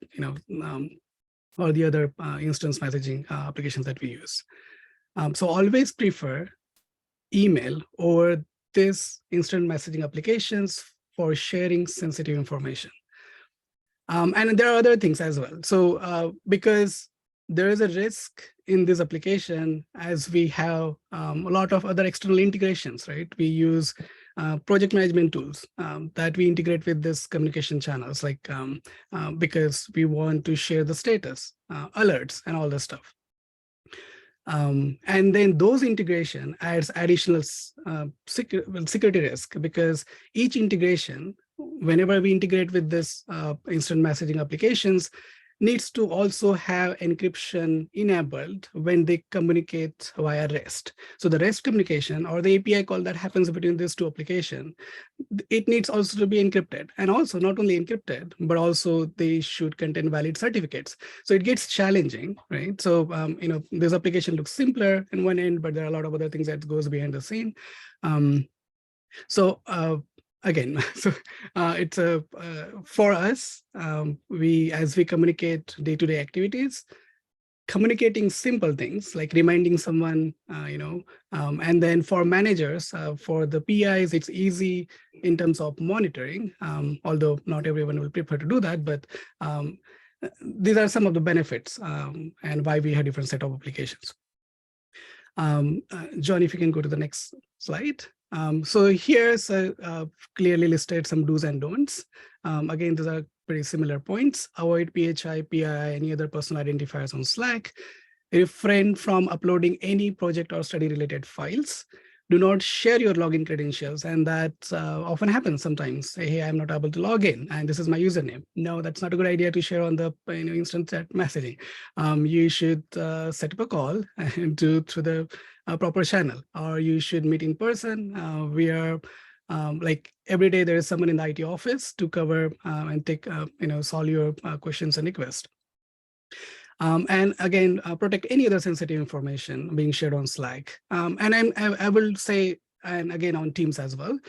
or the other instance messaging applications that we use. So always prefer email or this instant messaging applications for sharing sensitive information. And there are other things as well. So because there is a risk in this application, as we have a lot of other external integrations, right? We use project management tools that we integrate with this communication channels, like because we want to share the status, alerts, and all this stuff. And then those integration adds additional security risk, because each integration, whenever we integrate with this instant messaging applications, needs to also have encryption enabled when they communicate via REST. So the REST communication or the API call that happens between these two applications, it needs also to be encrypted, and also not only encrypted, but also they should contain valid certificates. So it gets challenging, right? So, this application looks simpler in one end, but there are a lot of other things that goes behind the scene. Again, so it's for us, as we communicate day-to-day activities, communicating simple things like reminding someone, and then for managers, for the PIs, it's easy in terms of monitoring, although not everyone will prefer to do that, but these are some of the benefits and why we have different set of applications. John, if you can go to the next slide. So here's clearly listed some do's and don'ts. Again, these are pretty similar points. Avoid PHI, PII, any other personal identifiers on Slack. Refrain from uploading any project or study related files. Do not share your login credentials. And that often happens sometimes. Say, hey, I'm not able to log in and this is my username. No, that's not a good idea to share on the instant chat messaging. You should set up a call and do through the proper channel, or you should meet in person. We are like every day there is someone in the IT office to cover and take, solve your questions and requests. And again, protect any other sensitive information being shared on Slack. And I will say, and again on Teams as well,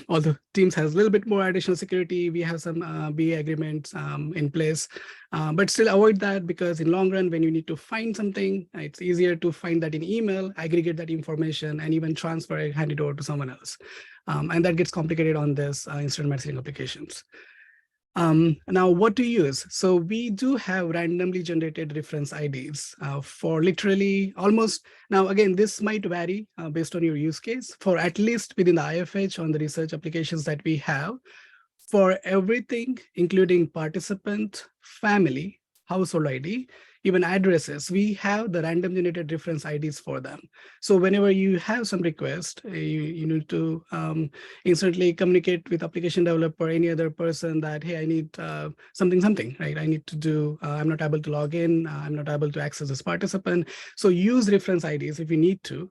although Teams has a little bit more additional security, we have some BA agreements in place, but still avoid that, because in long run, when you need to find something, it's easier to find that in email, aggregate that information, and even transfer it, hand it over to someone else. And that gets complicated on this instant messaging applications. Now, what to use? So we do have randomly generated reference IDs for literally almost, now again, this might vary based on your use case, for at least within the IFH on the research applications that we have, for everything, including participant, family, household ID, even addresses, we have the random generated reference IDs for them. So whenever you have some request, you need to instantly communicate with application developer, any other person that, hey, I need something, right? I need to do, I'm not able to log in, I'm not able to access this participant. So use reference IDs if you need to.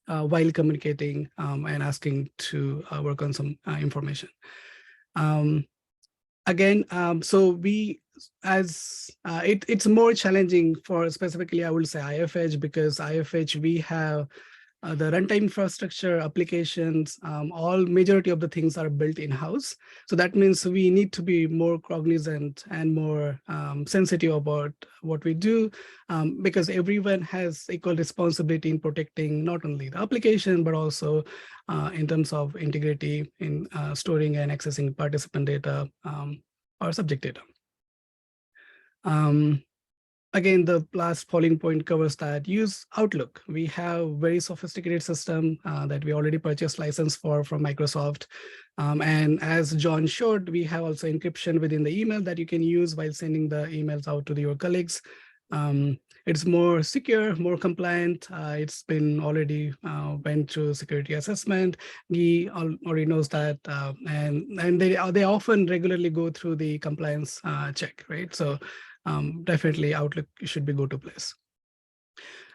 While communicating and asking to work on some information. Again, so we, as it's more challenging for specifically, I would say IFH, because IFH, we have the runtime infrastructure, applications, all majority of the things are built in-house. So that means we need to be more cognizant and more sensitive about what we do, because everyone has equal responsibility in protecting not only the application, but also in terms of integrity in storing and accessing participant data or subject data. Again, the last polling point covers that. Use Outlook. We have very sophisticated system that we already purchased license for from Microsoft. And as John showed, we have also encryption within the email that you can use while sending the emails out to your colleagues. It's more secure, more compliant. It's been already went through security assessment. He already knows that, and they often regularly go through the compliance check, right? So definitely Outlook should be go-to place.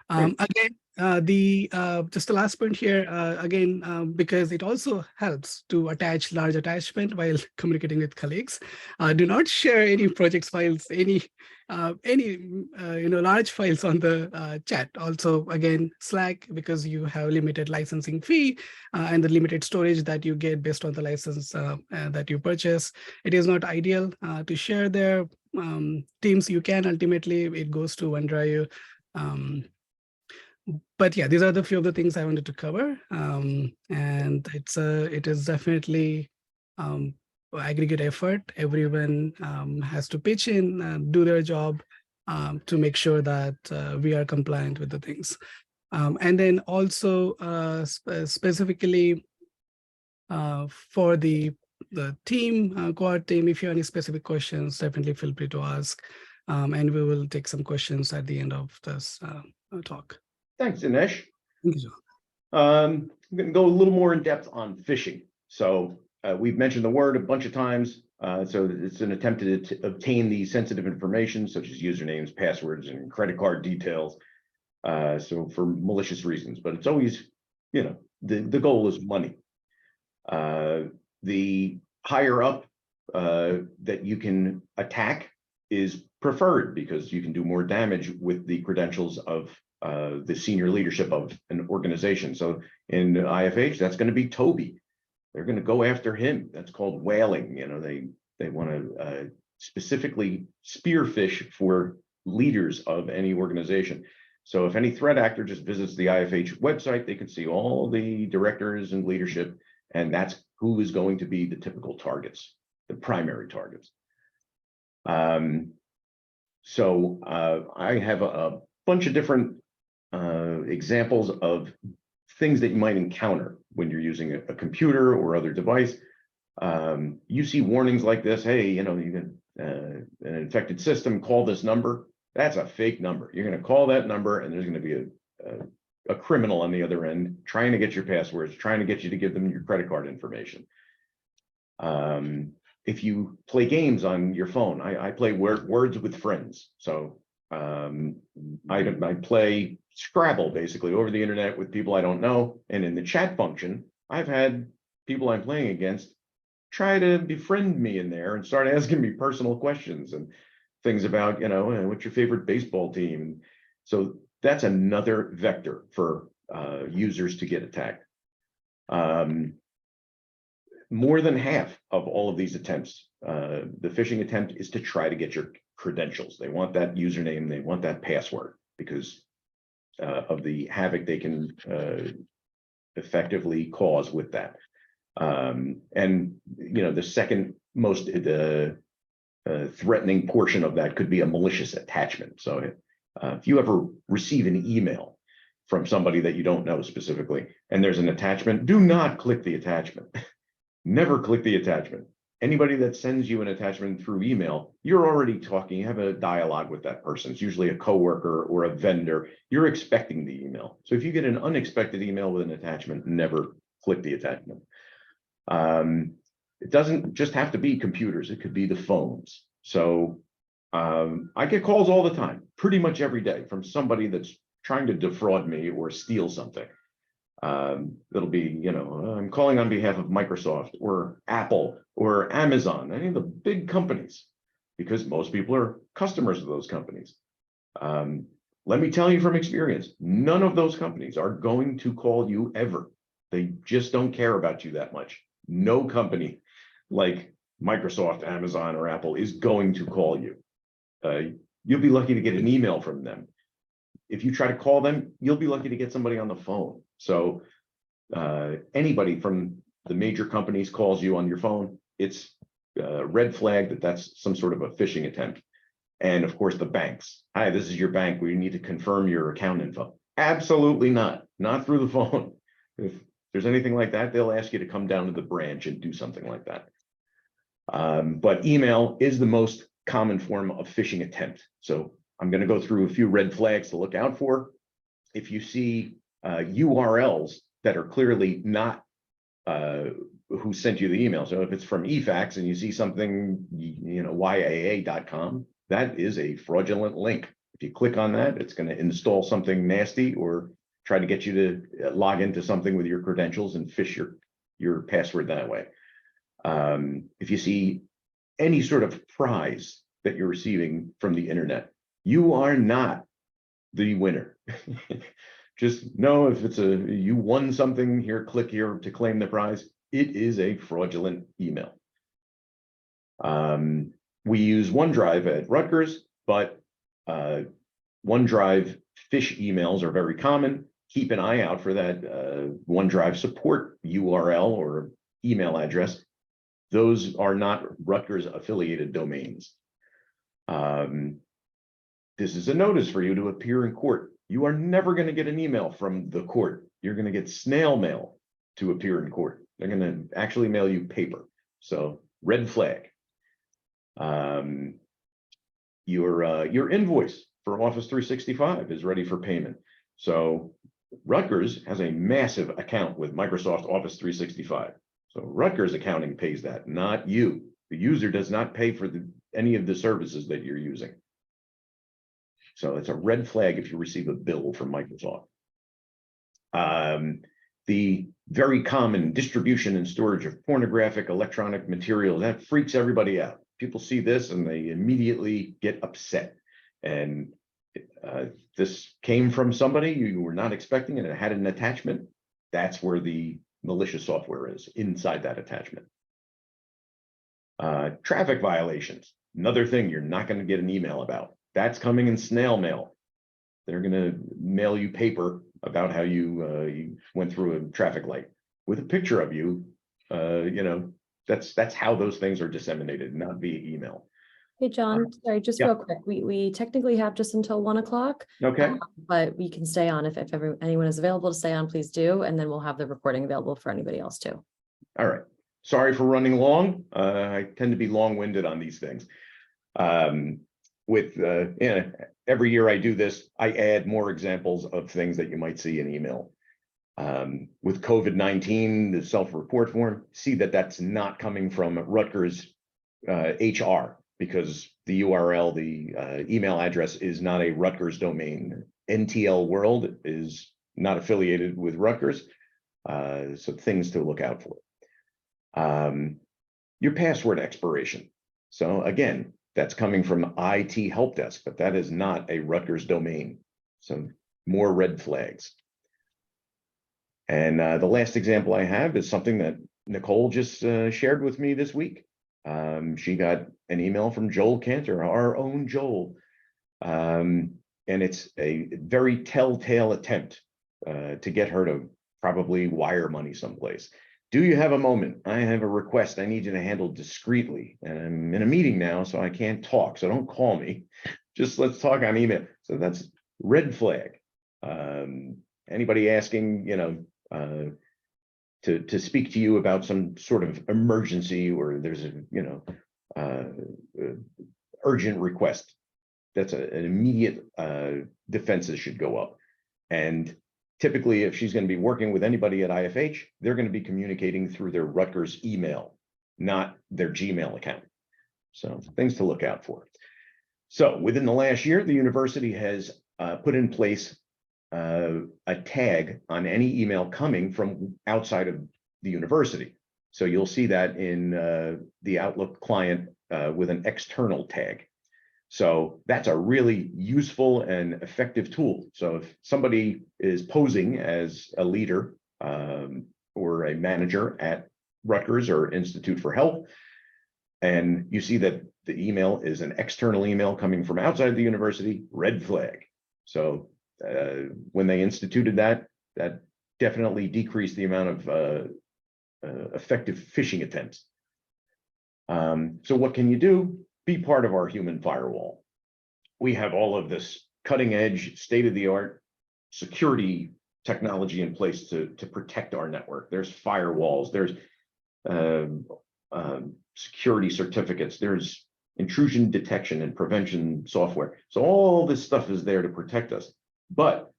Again, just the last point here, again, because it also helps to attach large attachment while communicating with colleagues. Do not share any projects files, any large files on the chat. Also, again, Slack, because you have limited licensing fee and the limited storage that you get based on the license that you purchase. It is not ideal to share there. Teams, you can ultimately, it goes to OneDrive. But yeah, these are the few of the things I wanted to cover. And it is definitely aggregate effort. Everyone has to pitch in, do their job to make sure that we are compliant with the things. And then also specifically for the team, quad team, if you have any specific questions, definitely feel free to ask. And we will take some questions at the end of this talk. Thanks, Dinesh. Thank you, John. I'm going to go a little more in depth on phishing. So we've mentioned the word a bunch of times. So it's an attempt to obtain the sensitive information, such as usernames, passwords, and credit card details. So for malicious reasons, but it's always, the goal is money. The higher up that you can attack is preferred, because you can do more damage with the credentials of the senior leadership of an organization. So in IFH, that's going to be Toby. They're going to go after him. That's called whaling. They want to specifically spearfish for leaders of any organization. So if any threat actor just visits the IFH website, they can see all the directors and leadership, and that's who is going to be the typical targets, the primary targets. So I have a bunch of different examples of things that you might encounter when you're using a computer or other device. You see warnings like this: hey, you got an infected system, call this number. That's a fake number. You're going to call that number, and there's going to be a criminal on the other end trying to get your passwords, trying to get you to give them your credit card information. If you play games on your phone, I play Words with Friends. So I play Scrabble basically over the internet with people I don't know. And in the chat function, I've had people I'm playing against try to befriend me in there and start asking me personal questions and things about, what's your favorite baseball team? So that's another vector for users to get attacked. More than half of all of these attempts, the phishing attempt is to try to get your credentials. They want that username, they want that password, because of the havoc they can effectively cause with that. And the second most threatening portion of that could be a malicious attachment. So if you ever receive an email from somebody that you don't know specifically, and there's an attachment, do not click the attachment. Never click the attachment. Anybody that sends you an attachment through email, you're already talking, you have a dialogue with that person. It's usually a coworker or a vendor. You're expecting the email. So if you get an unexpected email with an attachment, never click the attachment. It doesn't just have to be computers. It could be the phones. So I get calls all the time, pretty much every day, from somebody that's trying to defraud me or steal something. It'll be, I'm calling on behalf of Microsoft or Apple or Amazon, any of the big companies, because most people are customers of those companies. Let me tell you from experience, none of those companies are going to call you ever. They just don't care about you that much. No company like Microsoft, Amazon, or Apple is going to call you. You'll be lucky to get an email from them. If you try to call them, you'll be lucky to get somebody on the phone. So anybody from the major companies calls you on your phone, it's a red flag that that's some sort of a phishing attempt. And of course, the banks. Hi, this is your bank. We need to confirm your account info. Absolutely not. Not through the phone. If there's anything like that, they'll ask you to come down to the branch and do something like that. But email is the most common form of phishing attempt. So I'm going to go through a few red flags to look out for. If you see URLs that are clearly not who sent you the email. So if it's from eFax and you see something, YAA.com, that is a fraudulent link. If you click on that, it's going to install something nasty or try to get you to log into something with your credentials and phish your password that way. If you see any sort of prize that you're receiving from the internet, you are not the winner. Just know if it's you won something here, click here to claim the prize. It is a fraudulent email. We use OneDrive at Rutgers, but OneDrive phish emails are very common. Keep an eye out for that OneDrive support URL or email address. Those are not Rutgers affiliated domains. This is a notice for you to appear in court. You are never going to get an email from the court. You're going to get snail mail to appear in court. They're going to actually mail you paper. So red flag. Your invoice for Office 365 is ready for payment. So Rutgers has a massive account with Microsoft Office 365. So Rutgers accounting pays that, not you. The user does not pay for any of the services that you're using. So it's a red flag if you receive a bill from Microsoft. The very common distribution and storage of pornographic electronic material, that freaks everybody out. People see this and they immediately get upset. And this came from somebody you were not expecting and it had an attachment. That's where the malicious software is, inside that attachment. Traffic violations, another thing you're not going to get an email about. That's coming in snail mail. They're going to mail you paper about how you went through a traffic light with a picture of you. That's how those things are disseminated, not via email. Hey, John, sorry, just Yeah. real quick. We technically have just until 1 o'clock. Okay. But we can stay on if anyone is available to stay on, please do. And then we'll have the recording available for anybody else too. All right. Sorry for running long. I tend to be long-winded on these things. Every year I do this, I add more examples of things that you might see in email. With COVID-19, the self-report form, see that that's not coming from Rutgers HR, because the URL, the email address is not a Rutgers domain. NTL World is not affiliated with Rutgers, so things to look out for. Your password expiration. So again, that's coming from IT Help Desk, but that is not a Rutgers domain. So more red flags. And the last example I have is something that Nicole just shared with me this week. She got an email from Joel Cantor, our own Joel. And it's a very telltale attempt to get her to probably wire money someplace. Do you have a moment? I have a request I need you to handle discreetly. And I'm in a meeting now, so I can't talk. So don't call me. Just let's talk on email. So that's red flag. Anybody asking, to speak to you about some sort of emergency, or there's a, urgent request. That's an immediate defenses should go up. And typically, if she's going to be working with anybody at IFH, they're going to be communicating through their Rutgers email, not their Gmail account. So things to look out for. So within the last year, the university has put in place a tag on any email coming from outside of the university. So you'll see that in the Outlook client with an external tag. So that's a really useful and effective tool. So if somebody is posing as a leader or a manager at Rutgers or Institute for Health, and you see that the email is an external email coming from outside the university, red flag. So when they instituted that, that definitely decreased the amount of effective phishing attempts. So what can you do? Be part of our human firewall. We have all of this cutting edge, state-of-the-art security technology in place to protect our network. There's firewalls, there's security certificates, there's intrusion detection and prevention software. So all this stuff is there to protect us. But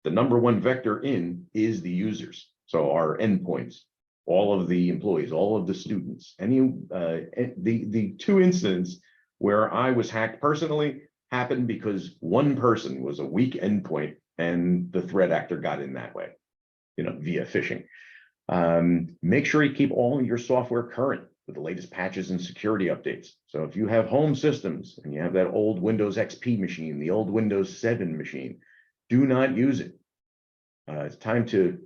the number one vector in is the users. So our endpoints, all of the employees, all of the students, the two incidents where I was hacked personally happened because one person was a weak endpoint and the threat actor got in that way, via phishing. Make sure you keep all of your software current with the latest patches and security updates. So if you have home systems and you have that old Windows XP machine, the old Windows 7 machine, do not use it. It's time to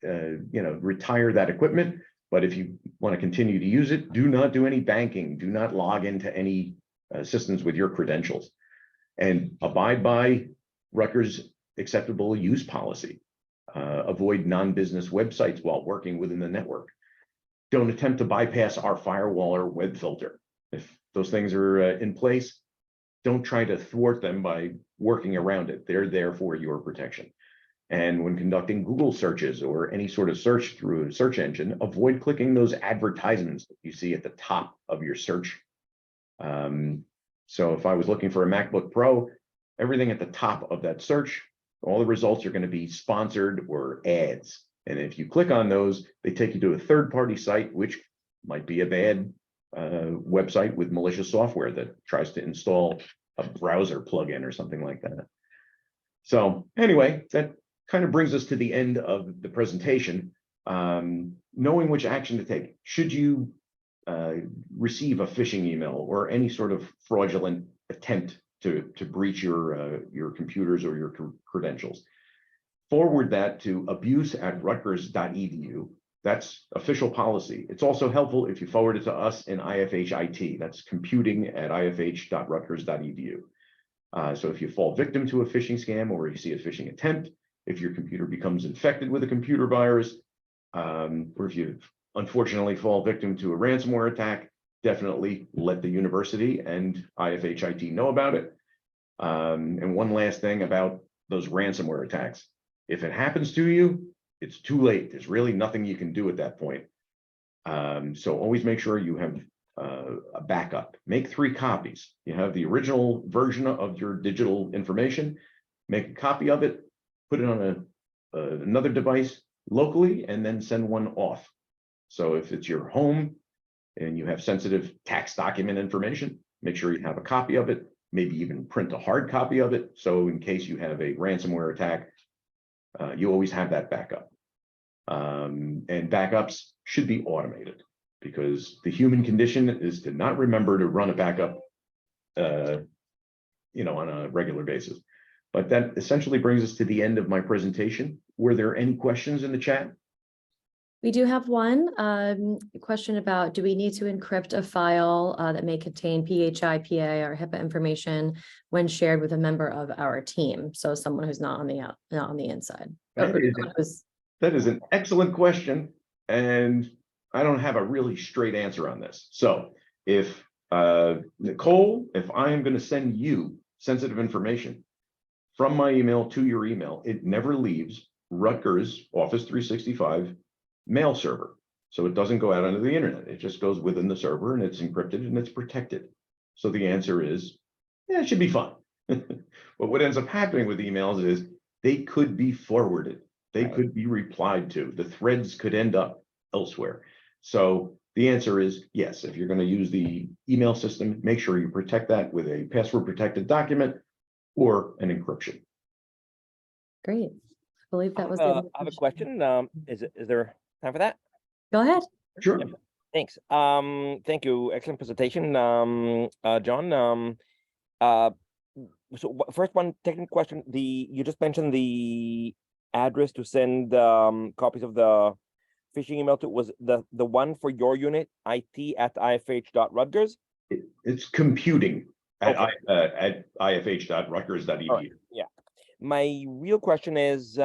retire that equipment. But if you want to continue to use it, do not do any banking. Do not log into any systems with your credentials, and abide by Rutgers acceptable use policy. Avoid non-business websites while working within the network. Don't attempt to bypass our firewall or web filter. If those things are in place, don't try to thwart them by working around it. They're there for your protection. And when conducting Google searches or any sort of search through a search engine, avoid clicking those advertisements that you see at the top of your search. So if I was looking for a MacBook Pro, everything at the top of that search, all the results are going to be sponsored or ads. And if you click on those, they take you to a third-party site, which might be a bad website with malicious software that tries to install a browser plugin or something like that. So anyway, that kind of brings us to the end of the presentation. Knowing which action to take. Should you receive a phishing email or any sort of fraudulent attempt to breach your computers or your credentials, forward that to abuse@rutgers.edu. That's official policy. It's also helpful if you forward it to us in IFH IT. That's computing@ifh.rutgers.edu. So if you fall victim to a phishing scam or you see a phishing attempt, if your computer becomes infected with a computer virus, or if you unfortunately fall victim to a ransomware attack, definitely let the university and IFH IT know about it. And one last thing about those ransomware attacks. If it happens to you, it's too late. There's really nothing you can do at that point. So always make sure you have a backup. Make 3 copies. You have the original version of your digital information, make a copy of it, put it on another device locally, and then send one off. So if it's your home and you have sensitive tax document information, make sure you have a copy of it, maybe even print a hard copy of it. So in case you have a ransomware attack, you always have that backup. And backups should be automated, because the human condition is to not remember to run a backup, on a regular basis. But that essentially brings us to the end of my presentation. Were there any questions in the chat? We do have one question about, do we need to encrypt a file that may contain PHI, PA, or HIPAA information when shared with a member of our team? So someone who's not on the inside. That That is an excellent question, and I don't have a really straight answer on this. So if Nicole, if I am going to send you sensitive information from my email to your email, it never leaves Rutgers Office 365 mail server. So it doesn't go out onto the internet. It just goes within the server and it's encrypted and it's protected. So the answer is, yeah, it should be fine. But what ends up happening with emails is they could be forwarded. They could be replied to. The threads could end up elsewhere. So the answer is yes. If you're going to use the email system, make sure you protect that with a password protected document or an encryption. Great. I believe that was I have a question. Is there time for that? Go ahead. Sure. Thanks. Thank you. Excellent presentation, John. So first one technical question. You just mentioned the address to send copies of the phishing email to was the one for your unit, IT@ifh.rutgers. It's computing at, Okay. at ifh.rutgers.edu. All right. Yeah. My real question is,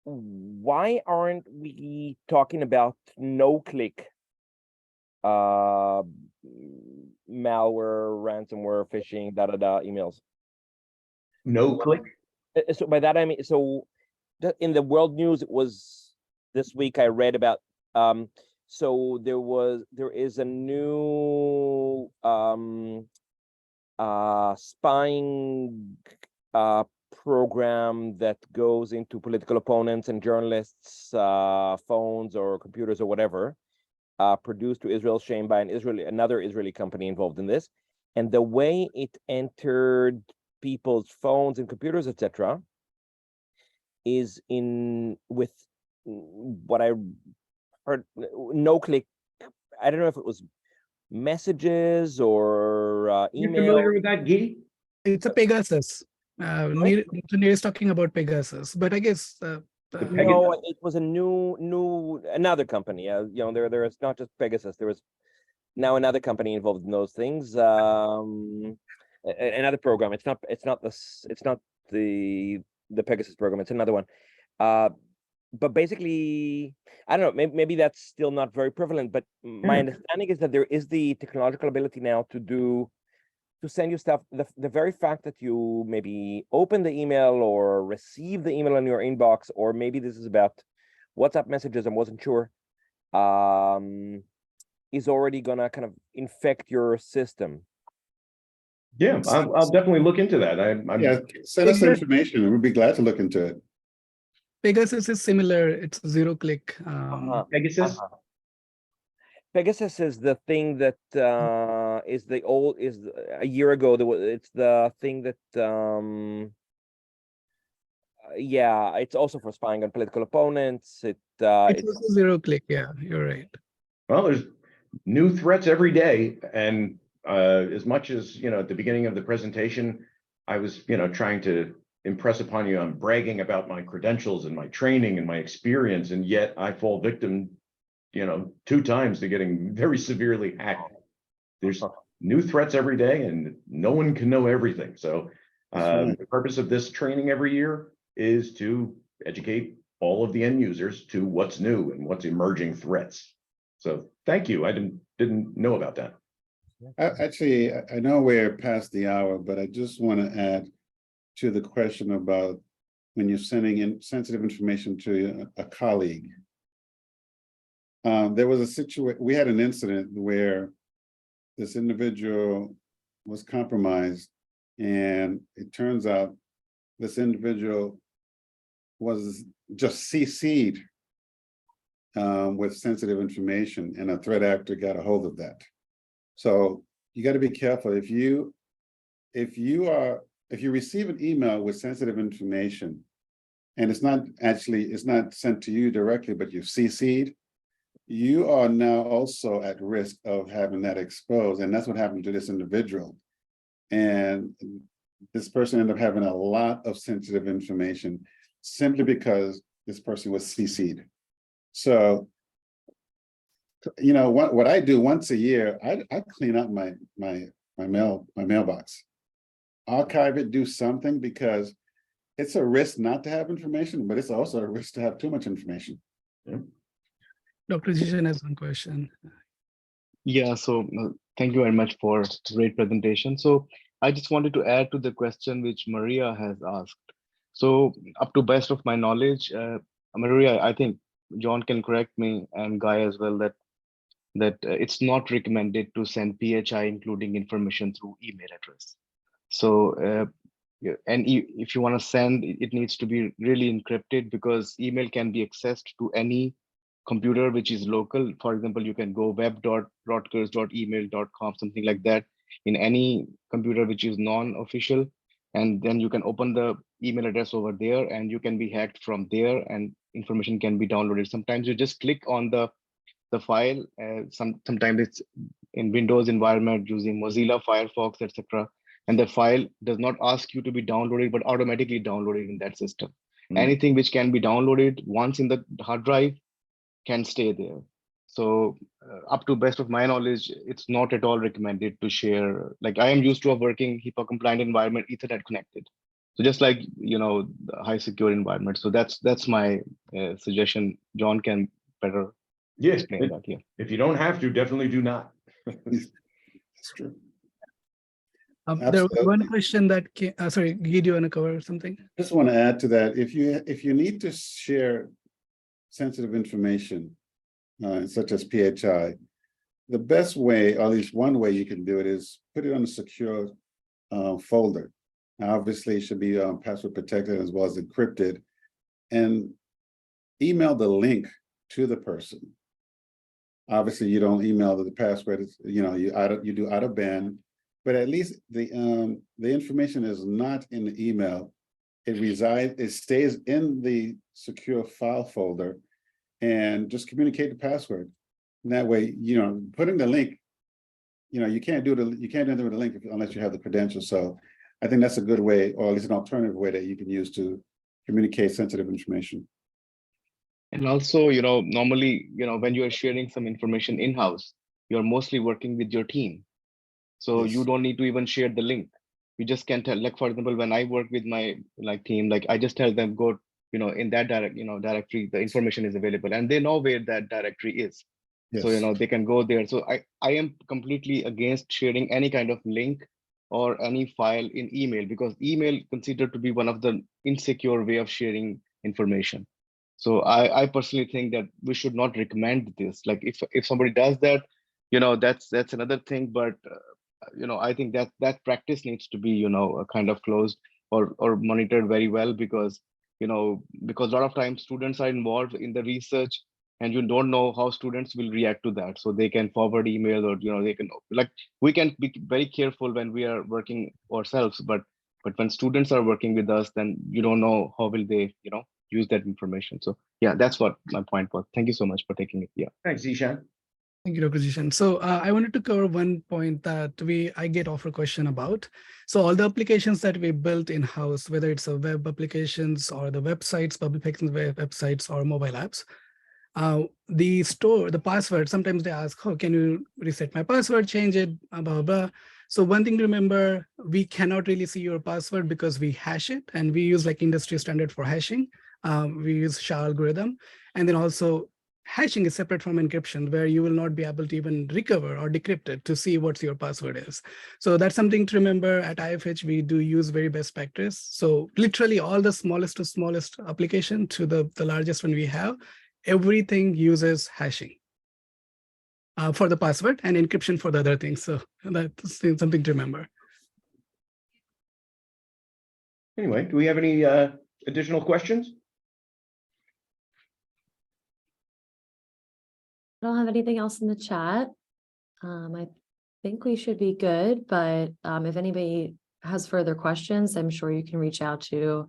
why aren't we talking about no-click malware, ransomware, phishing, emails? No click. So by that I mean, so in the world news, it was this week I read about so there is a new spying program that goes into political opponents and journalists phones or computers or whatever, produced to Israel's shame by another Israeli company involved in this, and the way it entered people's phones and computers, etc., is in with what I heard, no click. I don't know if it was messages or You email. familiar with that, Gee? It's a Pegasus. Neil is talking about Pegasus, but I guess No, it was a another company. There is not just Pegasus. There was now another company involved in those things. Another program. It's not the Pegasus program. It's another one. But basically, I don't know. Maybe that's still not very prevalent. But my understanding is that there is the technological ability now to send you stuff. The very fact that you maybe open the email or receive the email in your inbox, or maybe this is about WhatsApp messages, I wasn't sure, is already gonna kind of infect your system. Yeah, I'll definitely look into that. Yeah, send us the information and we'd be glad to look into it. Pegasus is similar. It's zero click. Pegasus. Pegasus is the thing that is a year ago. It's the thing that yeah, it's also for spying on political opponents. It's also zero click. Yeah, you're right. Well, there's new threats every day, and as much as at the beginning of the presentation, I was trying to impress upon you, I'm bragging about my credentials and my training and my experience, and yet I fall victim 2 times to getting very severely hacked. There's new threats every day and no one can know everything. So the purpose of this training every year is to educate all of the end users to what's new and what's emerging threats. So thank you. I didn't know about that. Actually, I know we're past the hour, but I just want to add to the question about when you're sending in sensitive information to a colleague. There was a situation, we had an incident where this individual was compromised, and it turns out this individual was just CC'd with sensitive information, and a threat actor got a hold of that. So you got to be careful. If you receive an email with sensitive information, and it's not sent to you directly, but you've CC'd, you are now also at risk of having that exposed. And that's what happened to this individual. And this person ended up having a lot of sensitive information simply because this person was CC'd. So, what I do once a year, I clean up my mailbox, archive it, do something, because it's a risk not to have information, but it's also a risk to have too much information. Dr. Jishan has one question. Yeah, so thank you very much for great presentation. So I just wanted to add to the question which Maria has asked. So up to best of my knowledge, Maria, I think John can correct me and Guy as well that it's not recommended to send PHI including information through email address. So yeah, and if you want to send, it needs to be really encrypted because email can be accessed to any computer which is local. For example, you can go web.rutgers.email.com, something like that, in any computer which is non-official, and then you can open the email address over there and you can be hacked from there and information can be downloaded. Sometimes you just click on the file, sometimes it's in Windows environment using Mozilla Firefox, etc. And the file does not ask you to be downloaded, but automatically downloaded in that system. Anything which can be downloaded once in the hard drive can stay there. So up to best of my knowledge, it's not at all recommended to share. Like I am used to a working HIPAA compliant environment, Ethernet connected. So just like, you know, the high secure environment. So that's my suggestion. John can better explain that here. If you don't have to, definitely do not. That's true. There was Absolutely. one question that came, sorry, Guy, do you want to cover something? Just want to add to that. If you need to share sensitive information, such as PHI, the best way, or at least one way you can do it, is put it on a secure folder. Now, obviously, it should be password protected as well as encrypted, and email the link to the person. Obviously, you don't email the password. You know, you do out of band, but at least the information is not in the email. It stays in the secure file folder, and just communicate the password. And that way, you know, putting the link, you know, you can't do anything with the link unless you have the credentials. So I think that's a good way, or at least an alternative way that you can use to communicate sensitive information. And also, you know, normally, you know, when you are sharing some information in-house, you're mostly working with your team. So you don't need to even share the link. You just can tell, like, for example, when I work with my team, like I just tell them, go, you know, in that directory, the information is available and they know where that directory is. Yes. So, you know, they can go there. So I am completely against sharing any kind of link or any file in email, because email considered to be one of the insecure way of sharing information. So I personally think that we should not recommend this. Like if somebody does that, you know, that's another thing. But you know, I think that practice needs to be, you know, kind of closed or monitored very well, because you know, because a lot of times students are involved in the research and you don't know how students will react to that. So they can forward email, or you know, they can, like, we can be very careful when we are working ourselves, but when students are working with us, then you don't know how will they, you know, use that information. So yeah, that's what my point was. Thank you so much for taking it. Yeah. Thanks, Zishan. Thank you, Dr. Jishan. So I wanted to cover one point that I get offered a question about. So all the applications that we built in-house, whether it's a web applications or the websites, public facing websites or mobile apps, the password, sometimes they ask, oh, can you reset my password, change it, blah, blah, blah. So one thing to remember, we cannot really see your password because we hash it, and we use like industry standard for hashing. We use SHA algorithm, and then also hashing is separate from encryption, where you will not be able to even recover or decrypt it to see what your password is. So that's something to remember. At IFH, we do use very best practice. So literally all the smallest to smallest application to the largest one we have, everything uses hashing for the password and encryption for the other things. So that's something to remember. Anyway, do we have any additional questions? I don't have anything else in the chat. I think we should be good, but if anybody has further questions, I'm sure you can reach out to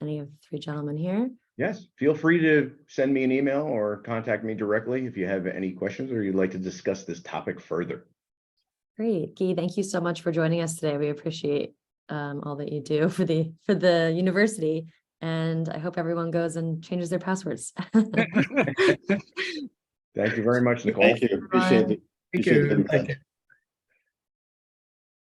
any of the three gentlemen here. Yes, feel free to send me an email or contact me directly if you have any questions or you'd like to discuss this topic further. Great, Guy, thank you so much for joining us today. We appreciate all that you do for the university, and I hope everyone goes and changes their passwords. Thank you very much, Nicole. Thank you. Appreciate it. Thank Appreciate you. it. Take care.